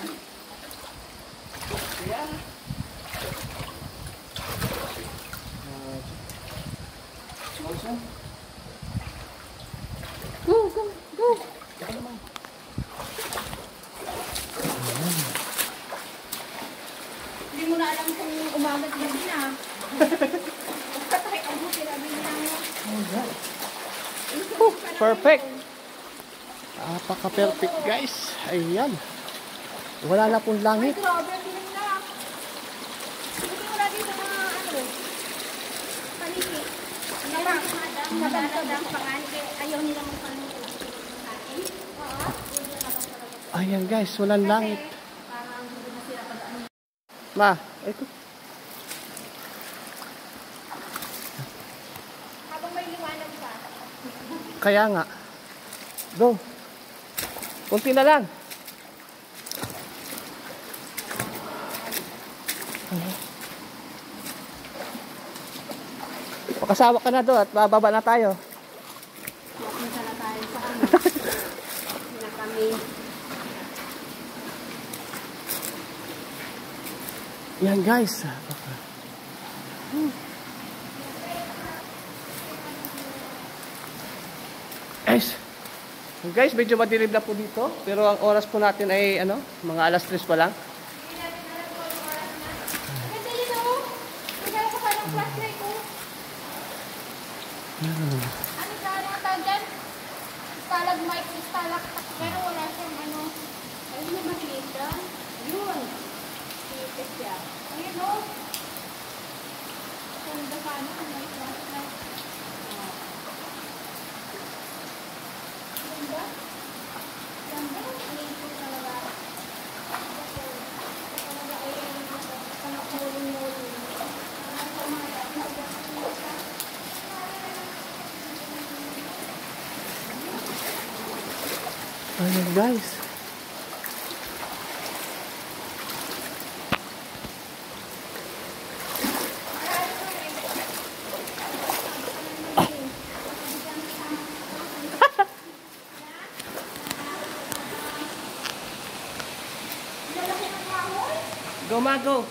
Go, go, go! Hindi mo na alam kung umagat gabi na. Patay ang buti na binigyan mo. Perfect! Napaka-perfect guys. Ayan. Wala na pong Ay, langit. grabe, bilang na. Hindi mo na dito mga ano. Paliki. Nabagdang pangan. Ayaw nila mong pangan. Oo. Ayan guys, walang langit. Parang hindi na sila pag-ano. Ma, ito. Habang may liwanag pa. Kaya nga. Go. Kunti na lang. Pakasawa ka na doon at bababa na tayo. Mapunta na tayo sa ano. Na kami. Yan guys. Guys, medyo madilim na po dito. Pero ang oras po natin ay ano, mga alas 3 pa lang. Kasi yun o. Nagkala ko parang flashlight ko. Ano ka ang tawag dyan? Stalagmite, stalactite. Pero wala siyang ano. Ayun na makita. Yun. Titis siya. Ayun o. Ganda ka ano kung may flashlight. Ganda. Ganda. Ayun po talaga. Talaga ayun. Panakulong-mulong. Ayan guys. Go ma, go.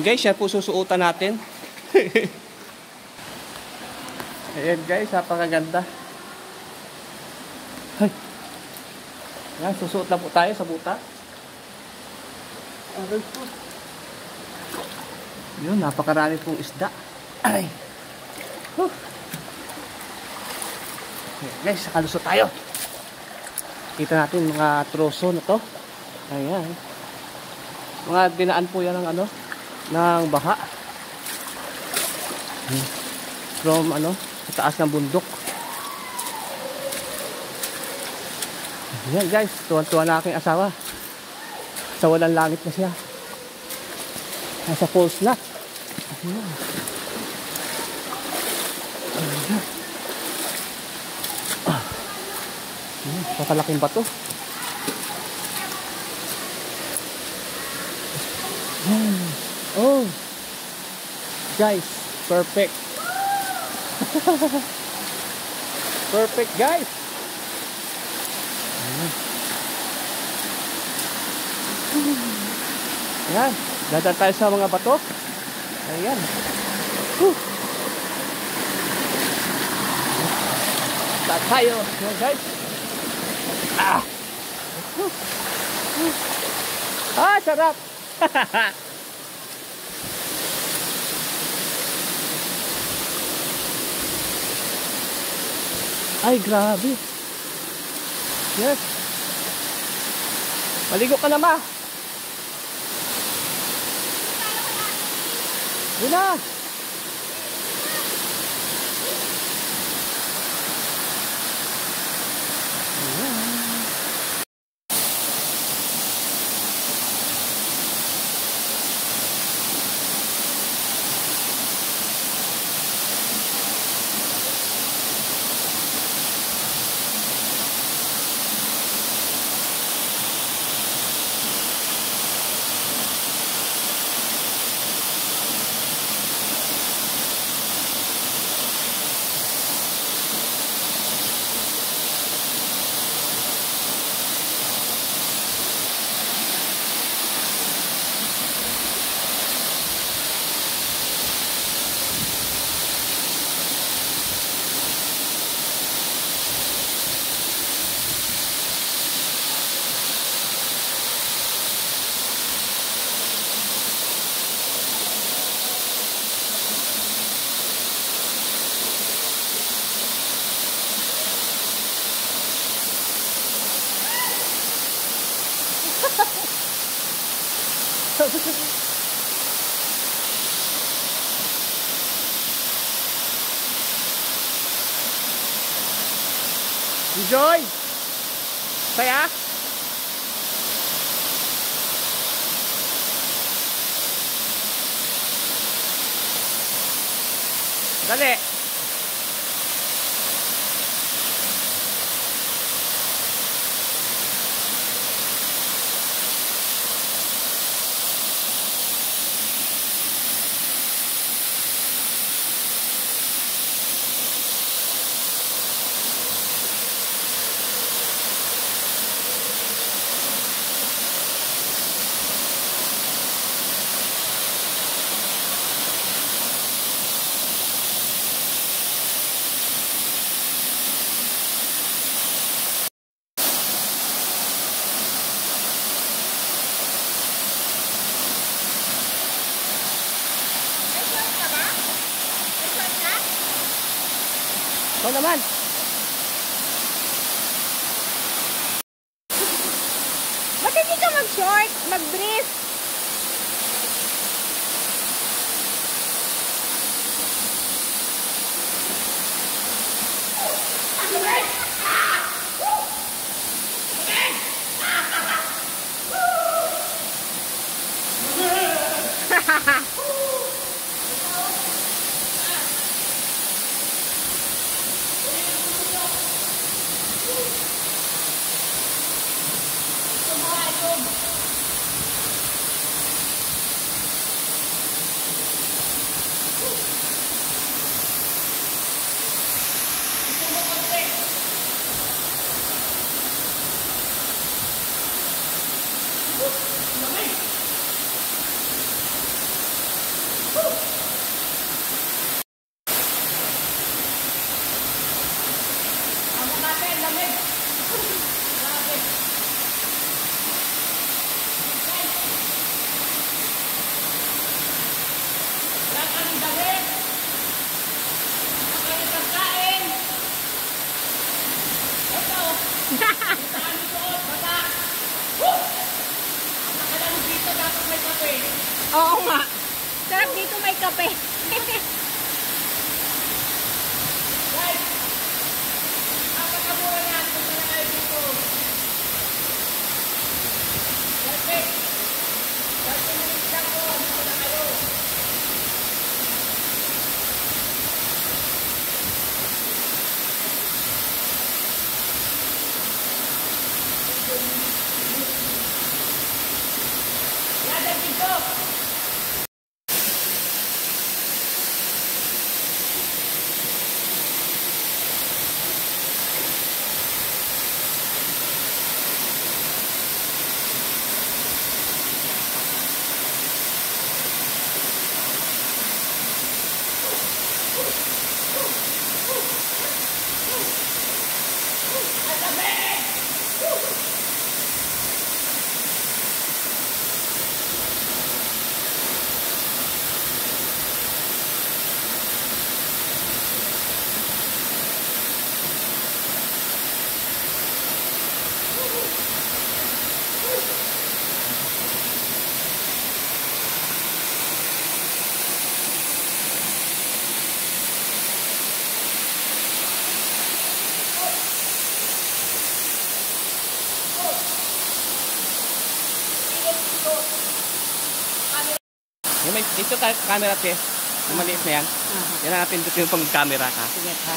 Guys, yan po susuotan natin. Ayan guys, napakaganda. Ay. Yan, susuot na po tayo sa buta. Aray po. Yun, napakarami pong isda. Aray. Ayan, guys, sakalusot tayo. Kita natin mga troso na to. Ayan. Mga dinaan po yan ng ano, ng baha. From ano, sa taas ng bundok. Ayan guys, tuwan-tuwa na aking asawa. Sa walang langit na siya. Nasa falls na. Ayan. Ayan. Ayan, papalaking bato. Ayan. Oh. Guys, perfect. Perfect guys. Ayan. Dadaan tayo sa mga bato. Ayan. Saan tayo? Ayan guys. Sarap. Ay, grabe. Yes. Maligo ka na, ma. Yun na. Enjoy! Saya? Dali! Ikaw naman. Ba't hindi ka mag-short? Mag-brief? Oo nga. Sarap dito may kape. dito ka camera te. Yung maliit na yan. Yan ang natin dito yung pang camera ka. Sige ha.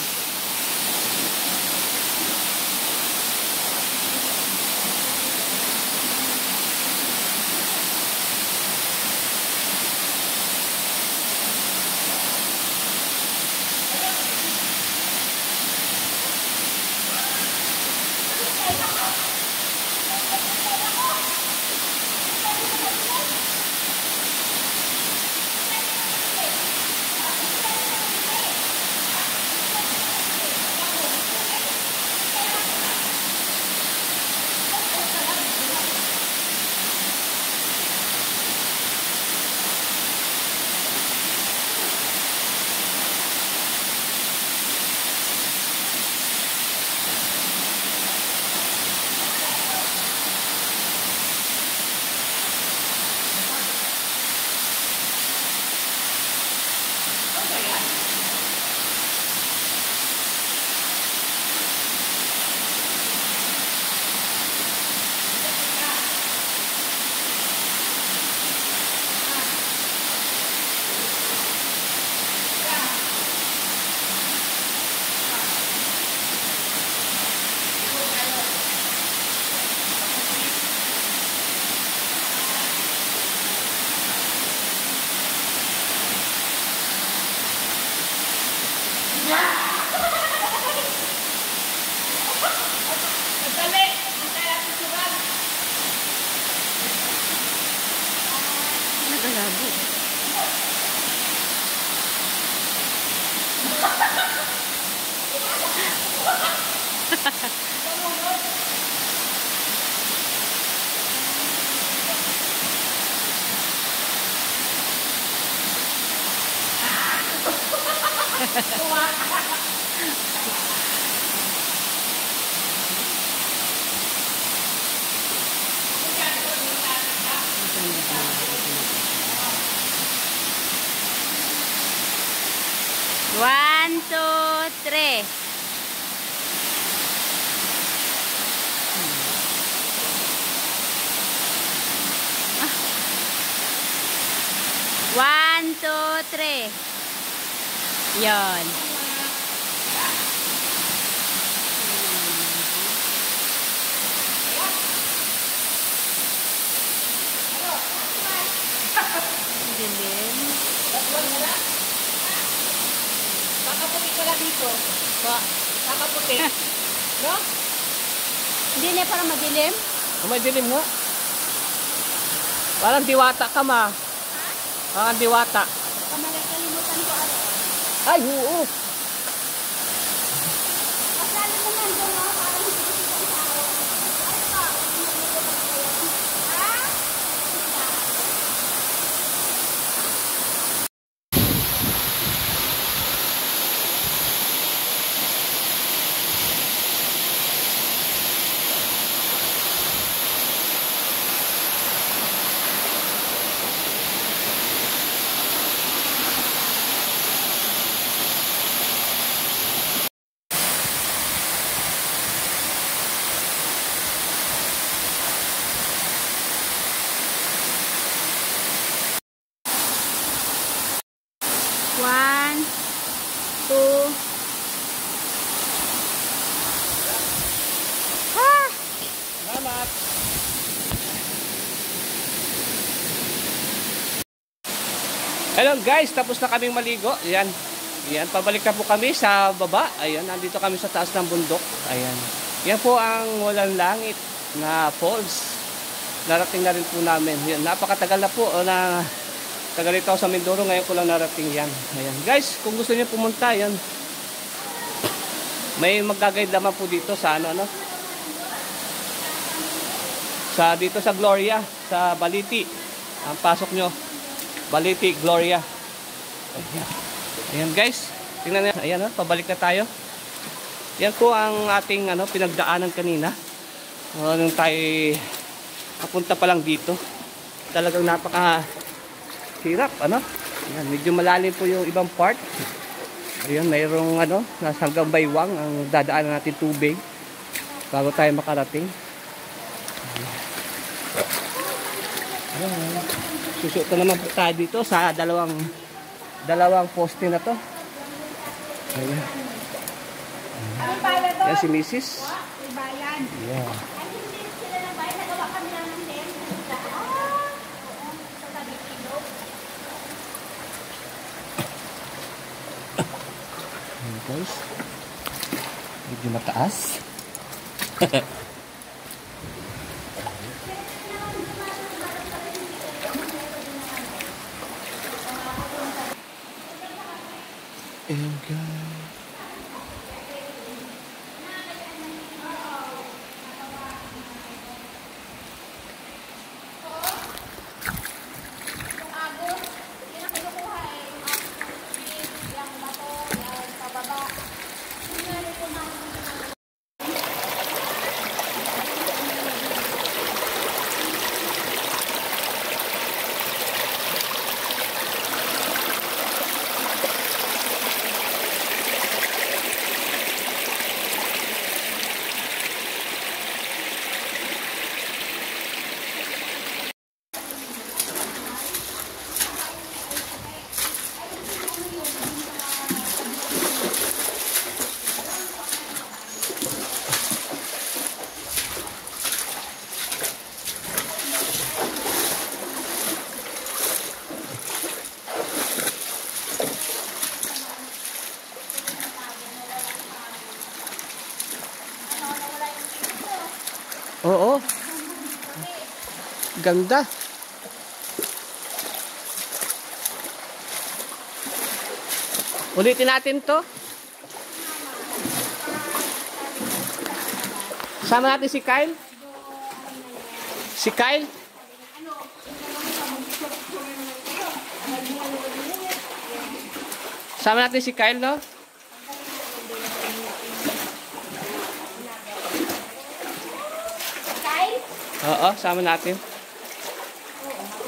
Nagalabo. One, two, three. One, two, three. Yon. Dilim. Kakaputi pala dito. Pa. Kakaputi. No? Hindi na para madilim. May dilim nga. Parang diwata ka ma. Parang diwata. Kalimutan ko ano. Ay, oo. Mas lalo mo nandun, no? Parang hindi ko sila tao. Ano ba? Hindi ko ba kayo? Ha? One, two. Ah! Salamat. Hello guys, tapos na kaming maligo. Ayan. Ayan, pabalik na po kami sa baba. Ayan, nandito kami sa taas ng bundok. Ayan. Yan po ang walang langit na falls. Narating na rin po namin. Ayan, napakatagal na po na tagal ito ako sa Mindoro. Ngayon ko lang narating yan. Ayan. Guys, kung gusto niyo pumunta, yan. May mag-guide naman po dito sa ano. Dito sa Gloria, sa Baliti. Ang pasok nyo, Baliti, Gloria. Ayan. Ayan guys, tingnan nyo. Ayan, pabalik na tayo. Yan po ang ating pinagdaanan kanina. Nung tayo papunta pa lang dito. Talagang napaka hirap, Ayan, medyo malalim po yung ibang part. Ayan, mayroong nasa hanggang baywang ang dadaanan natin tubig bago tayo makarating. Ayan. Susuot na naman po tayo dito sa dalawang poste na to. Ayan. Ang pala to. Yan si Mrs. Ibayan. Yeah. Ay, hindi sila ng bahay. Nagawa kami lang ng tent. Sa tabi ilog. Ayan guys. Medyo mataas. Ayan guys. Oo. Ganda. Ulitin natin to. Sama natin si Kyle. Si Kyle. Sama natin si Kyle, no? Oo, sama natin.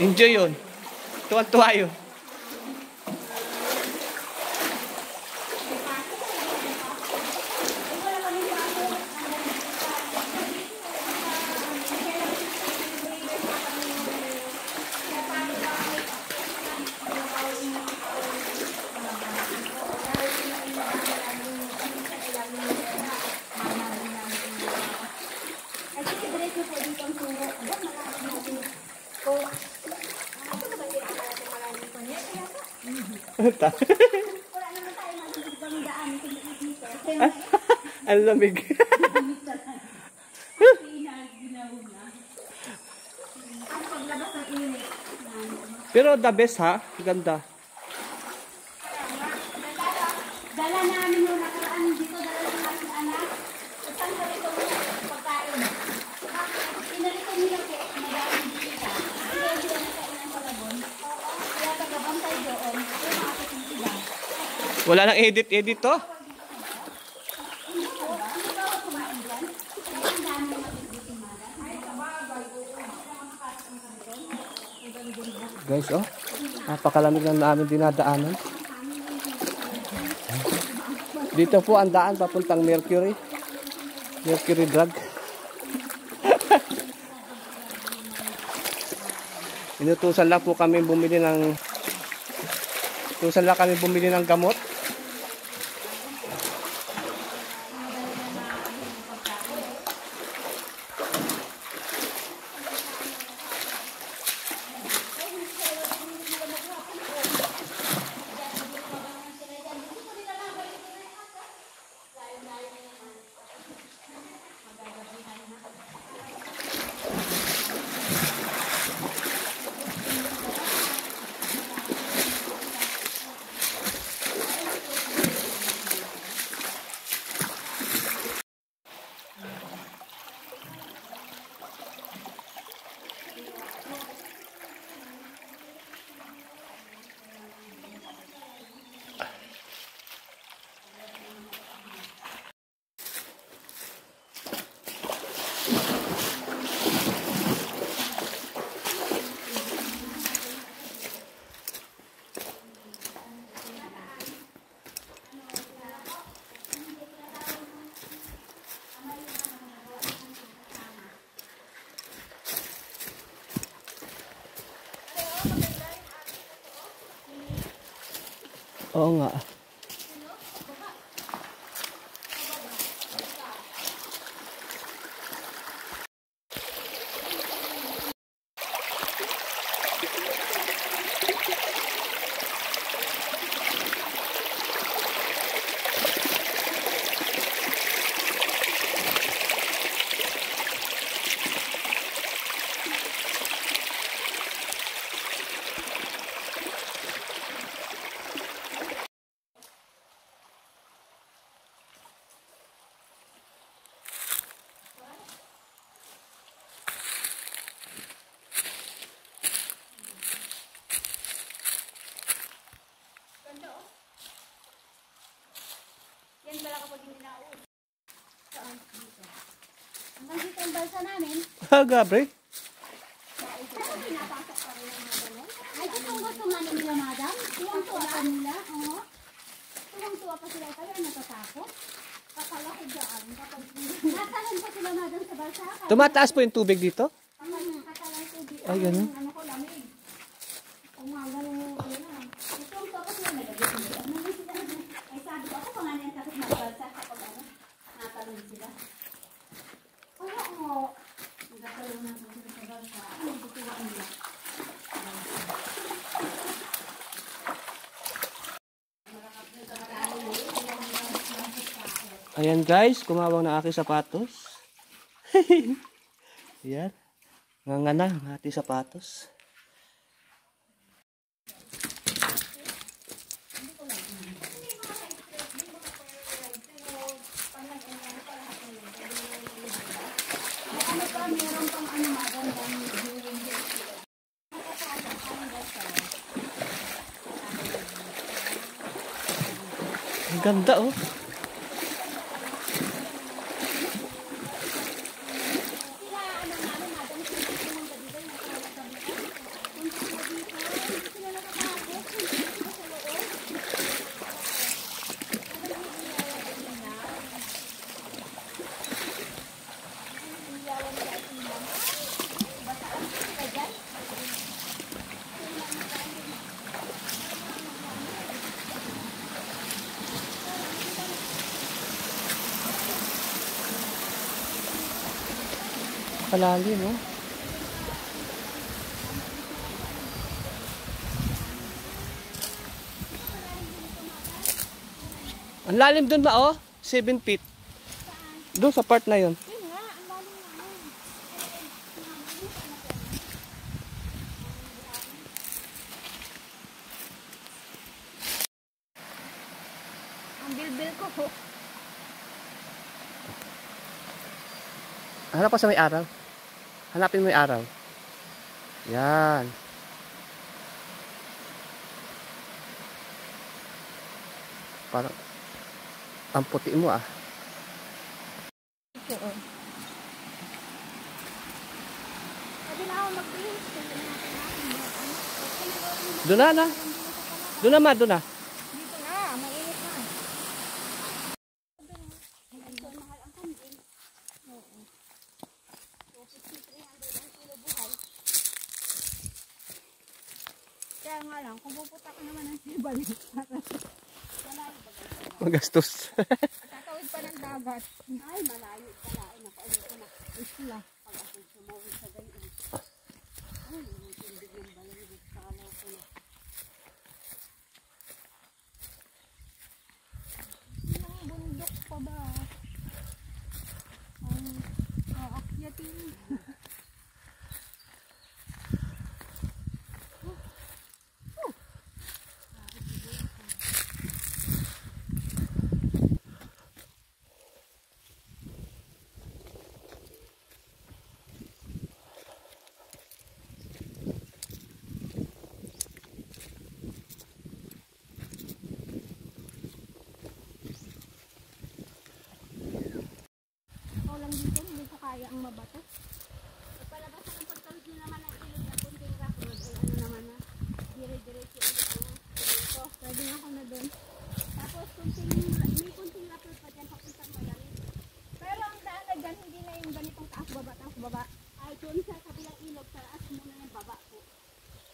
Enjoy yun. Tuwan-tuwa yun. Wala naman tayo magiging daan. Ang lamig. Pero the best ha, ganda. Dala namin yung nakaraan dito. Dala ng aking anak. Isang karito mo pagkain. Inarito nila po. Madami dito. Hindi sila nakainan sa labon. Kaya tagabantay doon. Kaya makakasing sila. Wala nang edit to. Guys, oh. Napakalamig ng namin dinadaanan. Dito po ang daan papuntang Mercury. Mercury Drug. Inutusan lang kami bumili ng gamot. Oo nga. Yan pala kapag hindi nauwi. Saan? Dito. Hanggang dito ang balsa namin. Gabre. Pero pinapasok pa rin ang mga ganun. Ay, itong gusto namin nila, madam. Tuwang-tuwa pa nila. Oo. Tuwang-tuwa pa sila. Kaya natatakot. Kakala ko dyan. Natalon pa sila, madam, sa balsa. Tumataas po yung tubig dito? Katalan tubig. Ay, ganun. Ano ko, lamig. Umaga yung, ano na. Tuwang-tuwa pa sila. Ay, sabi ko, ako pa nga niyan takot magbalsa kapag ano, natalon sila. Kaya ako, nagkatalon na sila sa balsa. Ano, tutuwaan nila. Ayan guys, kumawang na aking sapatos. Ayan. Nganga ang ating sapatos. Ano pa, meron pang ano magandang viewing dito. Ang ganda oh. Sila, ano namin, madam, sila yung gabi ba, yung nakawag kami ko. Kung sila dito, hindi sila nakatakot, kung sila sa loob. Palalim oh. Ang lalim dun ba oh? 7 feet. Doon sa part na yun. Yun nga, ang lalim naman. Ang bilbil ko po. Hanap pa sa may araw. Hanapin mo yung araw. Yan. Parang ang puti mo ah. Oo. Sabi na ako mag-bihis. Doon na. Doon na ma, doon na. Dito na, mainit na. Ito, mahal ang kambing. Oo. 250, 300 ang kilo buhay. Kaya nga lang, kung pupunta ka naman ng sibali, Magastos. tatawid pa ng dagat. Ay, malayo pala. Ay, nakaulit ko na. Isla. Pag ako sumawin sa ganyan. Ay, hindi yung balang. Kalaw ko na. Ilang bundok pa ba? Ang aakyatin. Ikaw lang dito, hindi ko kaya ang mabata. Palabas na ng pagtalog nyo naman ang ilog na kunting rock road. Ay ano naman na, dire-diretso ulit ang ito. Pwede na ako na doon. Tapos may kunting rock road pa dyan, papuntang Malang. Pero ang daan na dyan, hindi na yung ganitong taas-baba. Ay doon sa kabilang ilog, taas muna yung baba po.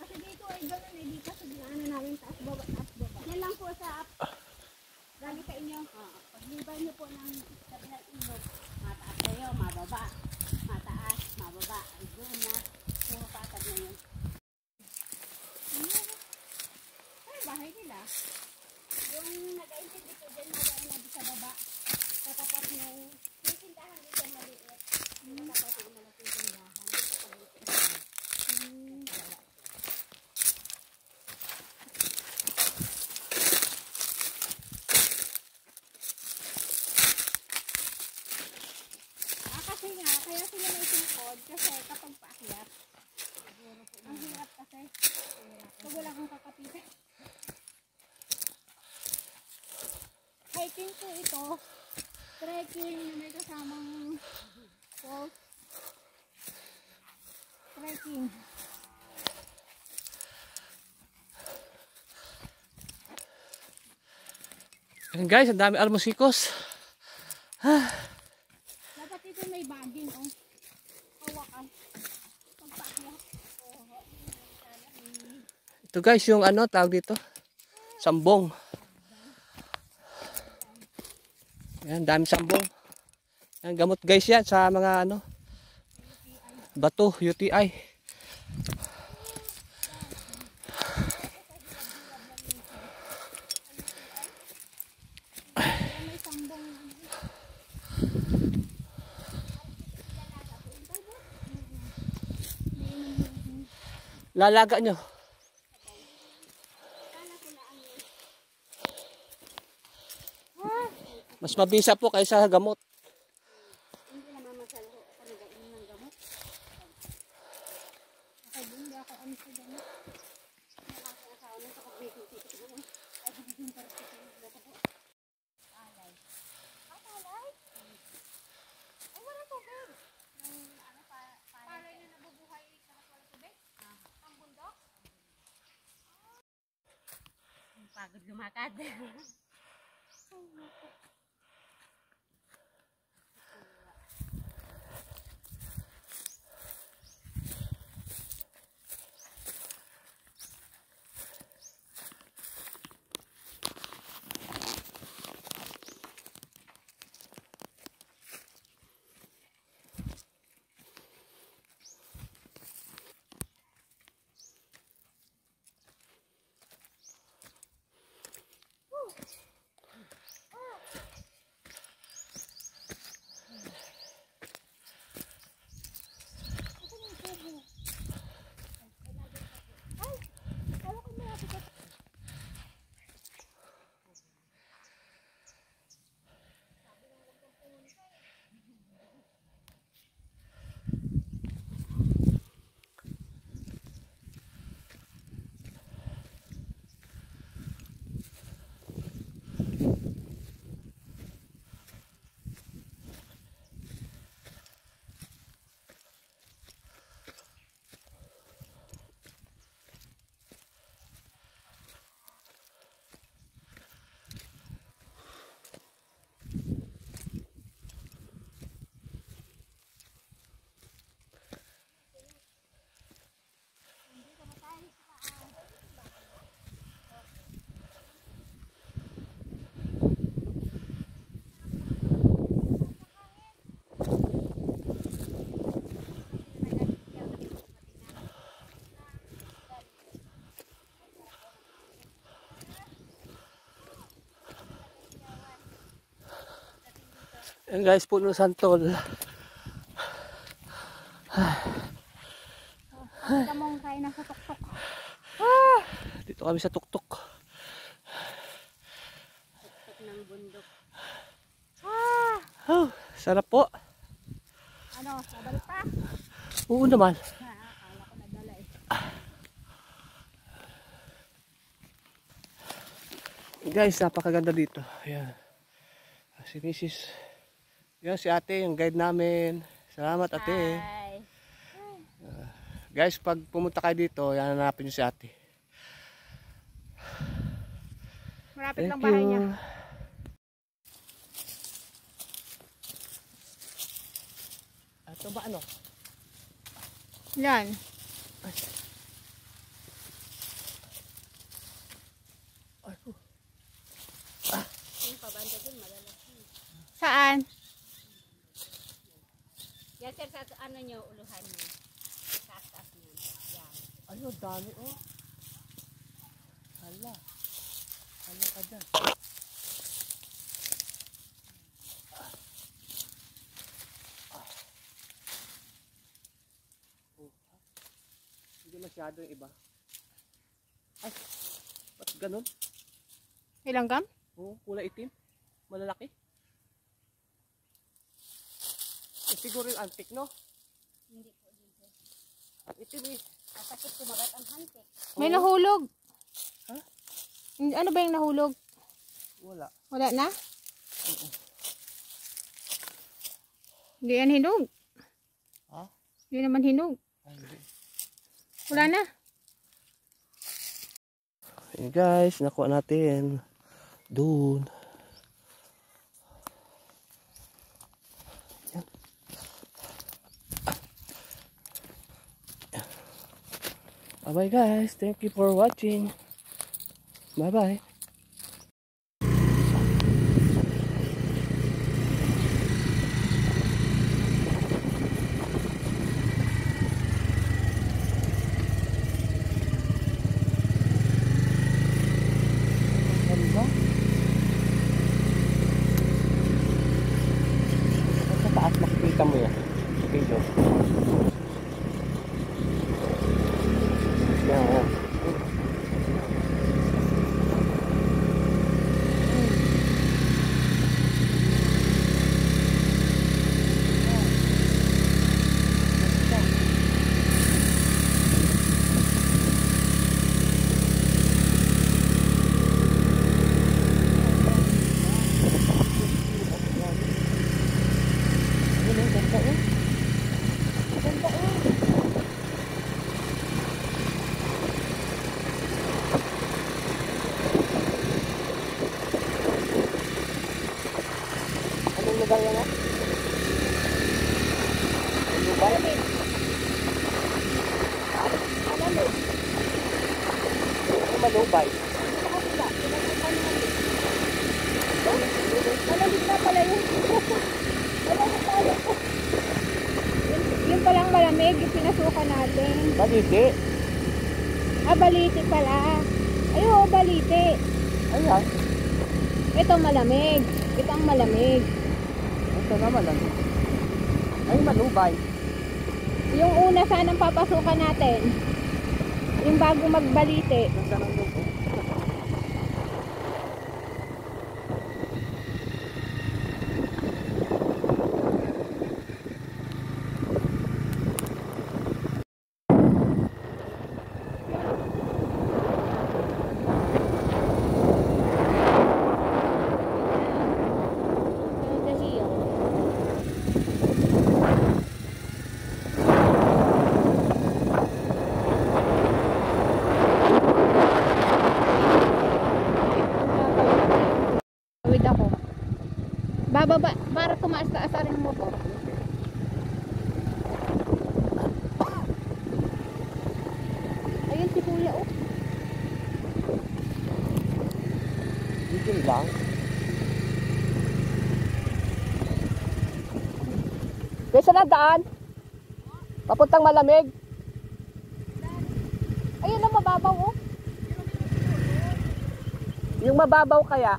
Kasi dito ay gano'n, hindi kasi dinaanan namin taas-baba. Yan lang po sa pagliban niyo po ng kabilang ilog, mataas kayo, mababa. Mataas, mababa. Ay, doon na. Puro patag na yun. Ay, bahay nila. Yung nag-aintindi ko dyan, nag-aintindi sa baba. Tatapat ng may tindahan dito maliit. Tatapat yung malaking tindahan. Dito pa dito. Kasi nga, kaya sila may tungkod kasi kapag paakyat, ang hirap kasi. Pag wala kang kakapitan. Hiking po ito. Trekking na may kasamang falls. Trekking. Ayan guys, ang dami almosikos. Dapat ito may baging, oh. Hawakan. Pagpaakyat. Ito guys, yung ano, tawag dito. Sambong. Ayan, dami sambong. Ayan, gamot guys yan sa mga ano. Bato, UTI. May sambong. Lalaga nyo. Mas mabisa po kaysa gamot. Hindi naman masalo kami gawin ng gamot. Ay, hindi ako ano sa gamot. Nakakasawa na sa pag-ibig ko. Ay, hindi para sa gamot. Alay. Alay? Ay, wala tubig. Yung ano, palay na nabubuhay kahit wala tubig? Ang bundok? Pagod lumakad. Ayan guys, puno santol. Kita mong kain na sa tuktok. Dito kami sa tuktok. Tuktok ng bundok. Oh, sarap po. Ano, nabalik pa? Oo naman. Akala ko nadala eh. Guys, napakaganda dito. Ayan. Si Mrs. Yan si ate, yung guide namin. Salamat ate. Hi. Guys, pag pumunta kayo dito, yan hanapin nyo si ate. Malapit Thank lang bahay niya. you. Ito ba ano? Yan. Ay, Yung pabanda dun, malalaki. Saan? Yan sir, sa ano nyo, uluhan nyo. Taas-taas nyo. Yan. Ayun, dami oh. Hala. Hala ka dyan. Hindi masyado yung iba. Ay, ba't ganun? Ilang gam? Oo, kulay itim. Malalaki. Eh, siguro yung antik, no? Hindi po dito. Ang itim eh. Kasi kumagat ang hantik. May Oo. nahulog. Ha? Ano ba yung nahulog? Wala. Wala na? Oo. Hindi yan hinog. Ha? Hindi naman hinog. Ay, hindi. Wala na. Hey guys, nakuha natin. Doon. Yan. Bye-bye guys. Thank you for watching. Bye-bye. Ganda. Sa taas makikita mo yan. Video. Yan. Anong lugar yan ha? Lubay? Ano malubay? Malalim na pala yun. Yung palang malamig, yung pinasukan natin. Baliti. Ah, baliti pala. Ay, oo, baliti. Ayan. Ito malamig. Ito ang malamig. Ito naman lang. Ay, malubay. Yung una sanang papasukan natin. Yung bago magbaliti. Nasaan ang lupo? Tawid ako. Bababa, para tumaas-taas rin mo po. Ayun si kuya, oh. Dito lang. Kesa na daan. Papuntang malamig. Ayun na mababaw, oh. Yung mababaw kaya.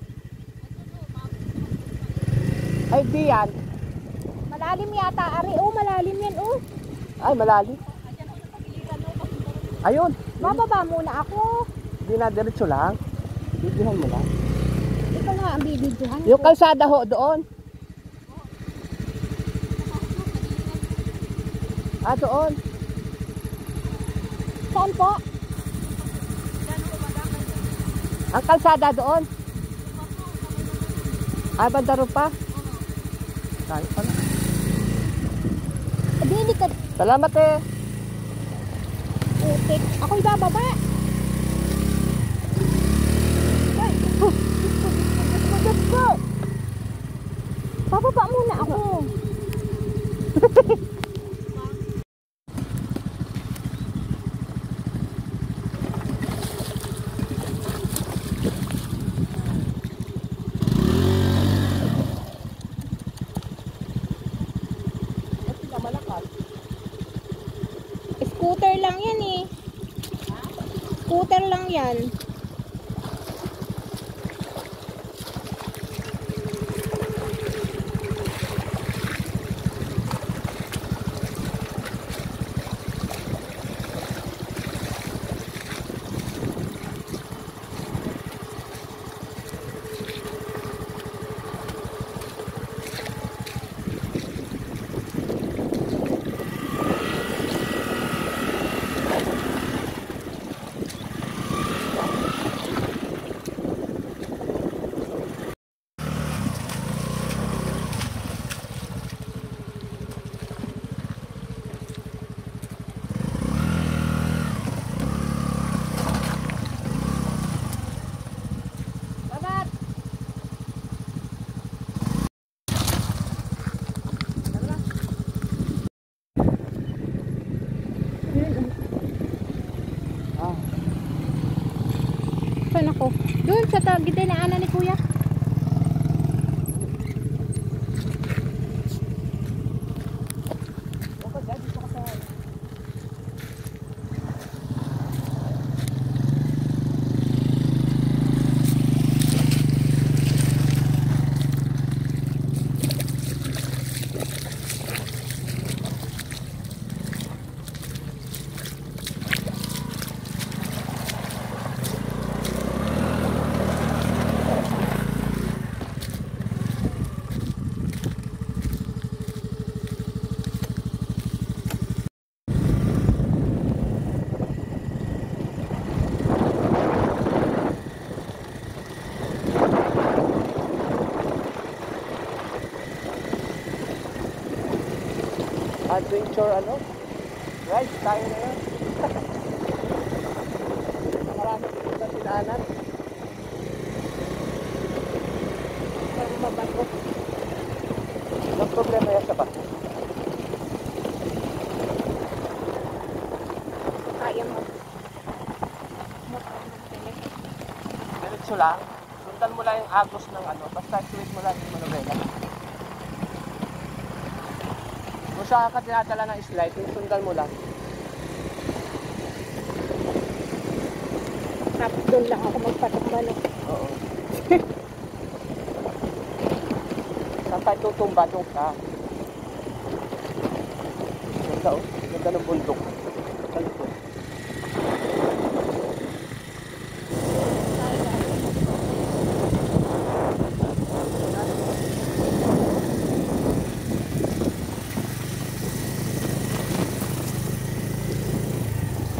Ay, di yan. Malalim yata, Ari. Oh, malalim yan, oh. Ay, malalim. Ayun. Bababa muna ako. Dinadiretso lang. Bidihan mo lang. Ikaw nga ang bibidyohan. Yung kalsada ho doon. Ah, doon. Saan po? Ang kalsada doon. Ah, bandaro pa. Tayo pa na. Hindi ka Salamat eh. putik. Ako'y bababa. Ay, Diyos ko. Bababa muna ako. Scooter lang yan. Saan ako? Doon sa gitnaan ni Kuya. Adventure ano? Guys, tayo na yun. Marami sa tinaanan. Ang mabato. Ang problema yan sa bato. Kaya mo. Diretso lang. Sundan mo lang yung agos ng ano. Basta tweet mo lang yung manobela. Kung saan ka tinatala ng slide, yung sundan mo lang. Tapos doon lang ako magpatok-balok. Oo. Saan tayo tutumba doon ka? Ganda o. Ganda ng bundok. Kalito.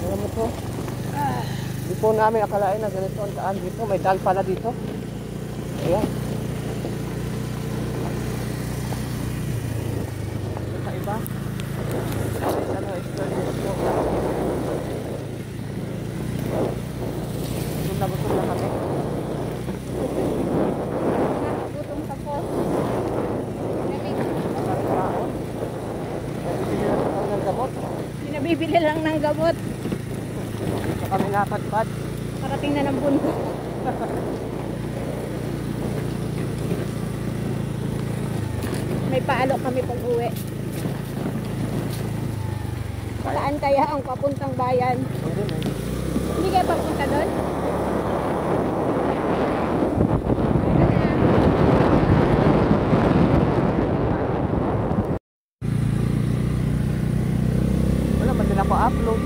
Alam mo to? Hindi po namin akalain na ganito ang daan dito. May daan pala dito. Ayan. Kakaiba. Ano, experience mo. Gutom na kami. Gutom sa post. Maraming tao. Nabibili na kami ng gamot. Pinabibili lang ng gamot. Sa kami nakatpad. Parating na ng bundok. May paalok kami pag uwi. Saan kaya ang papuntang bayan? Hindi na. Hindi kayo papunta doon? Wala man din ako upload.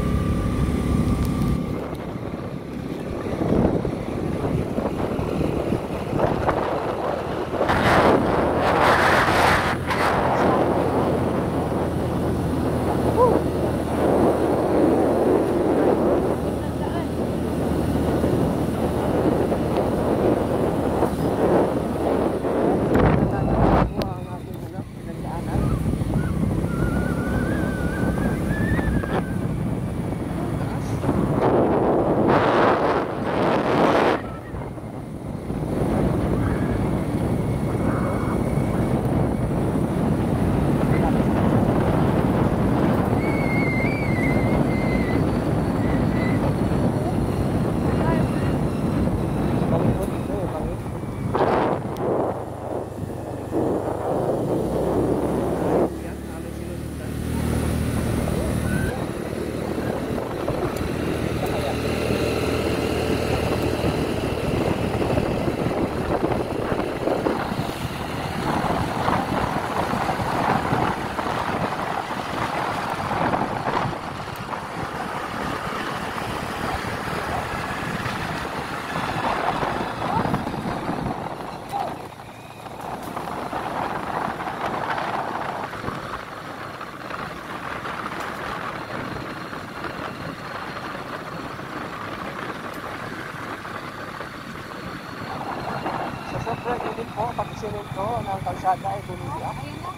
pwede din po pag-simento ng kalsada ay bumibigyan. Ayun na.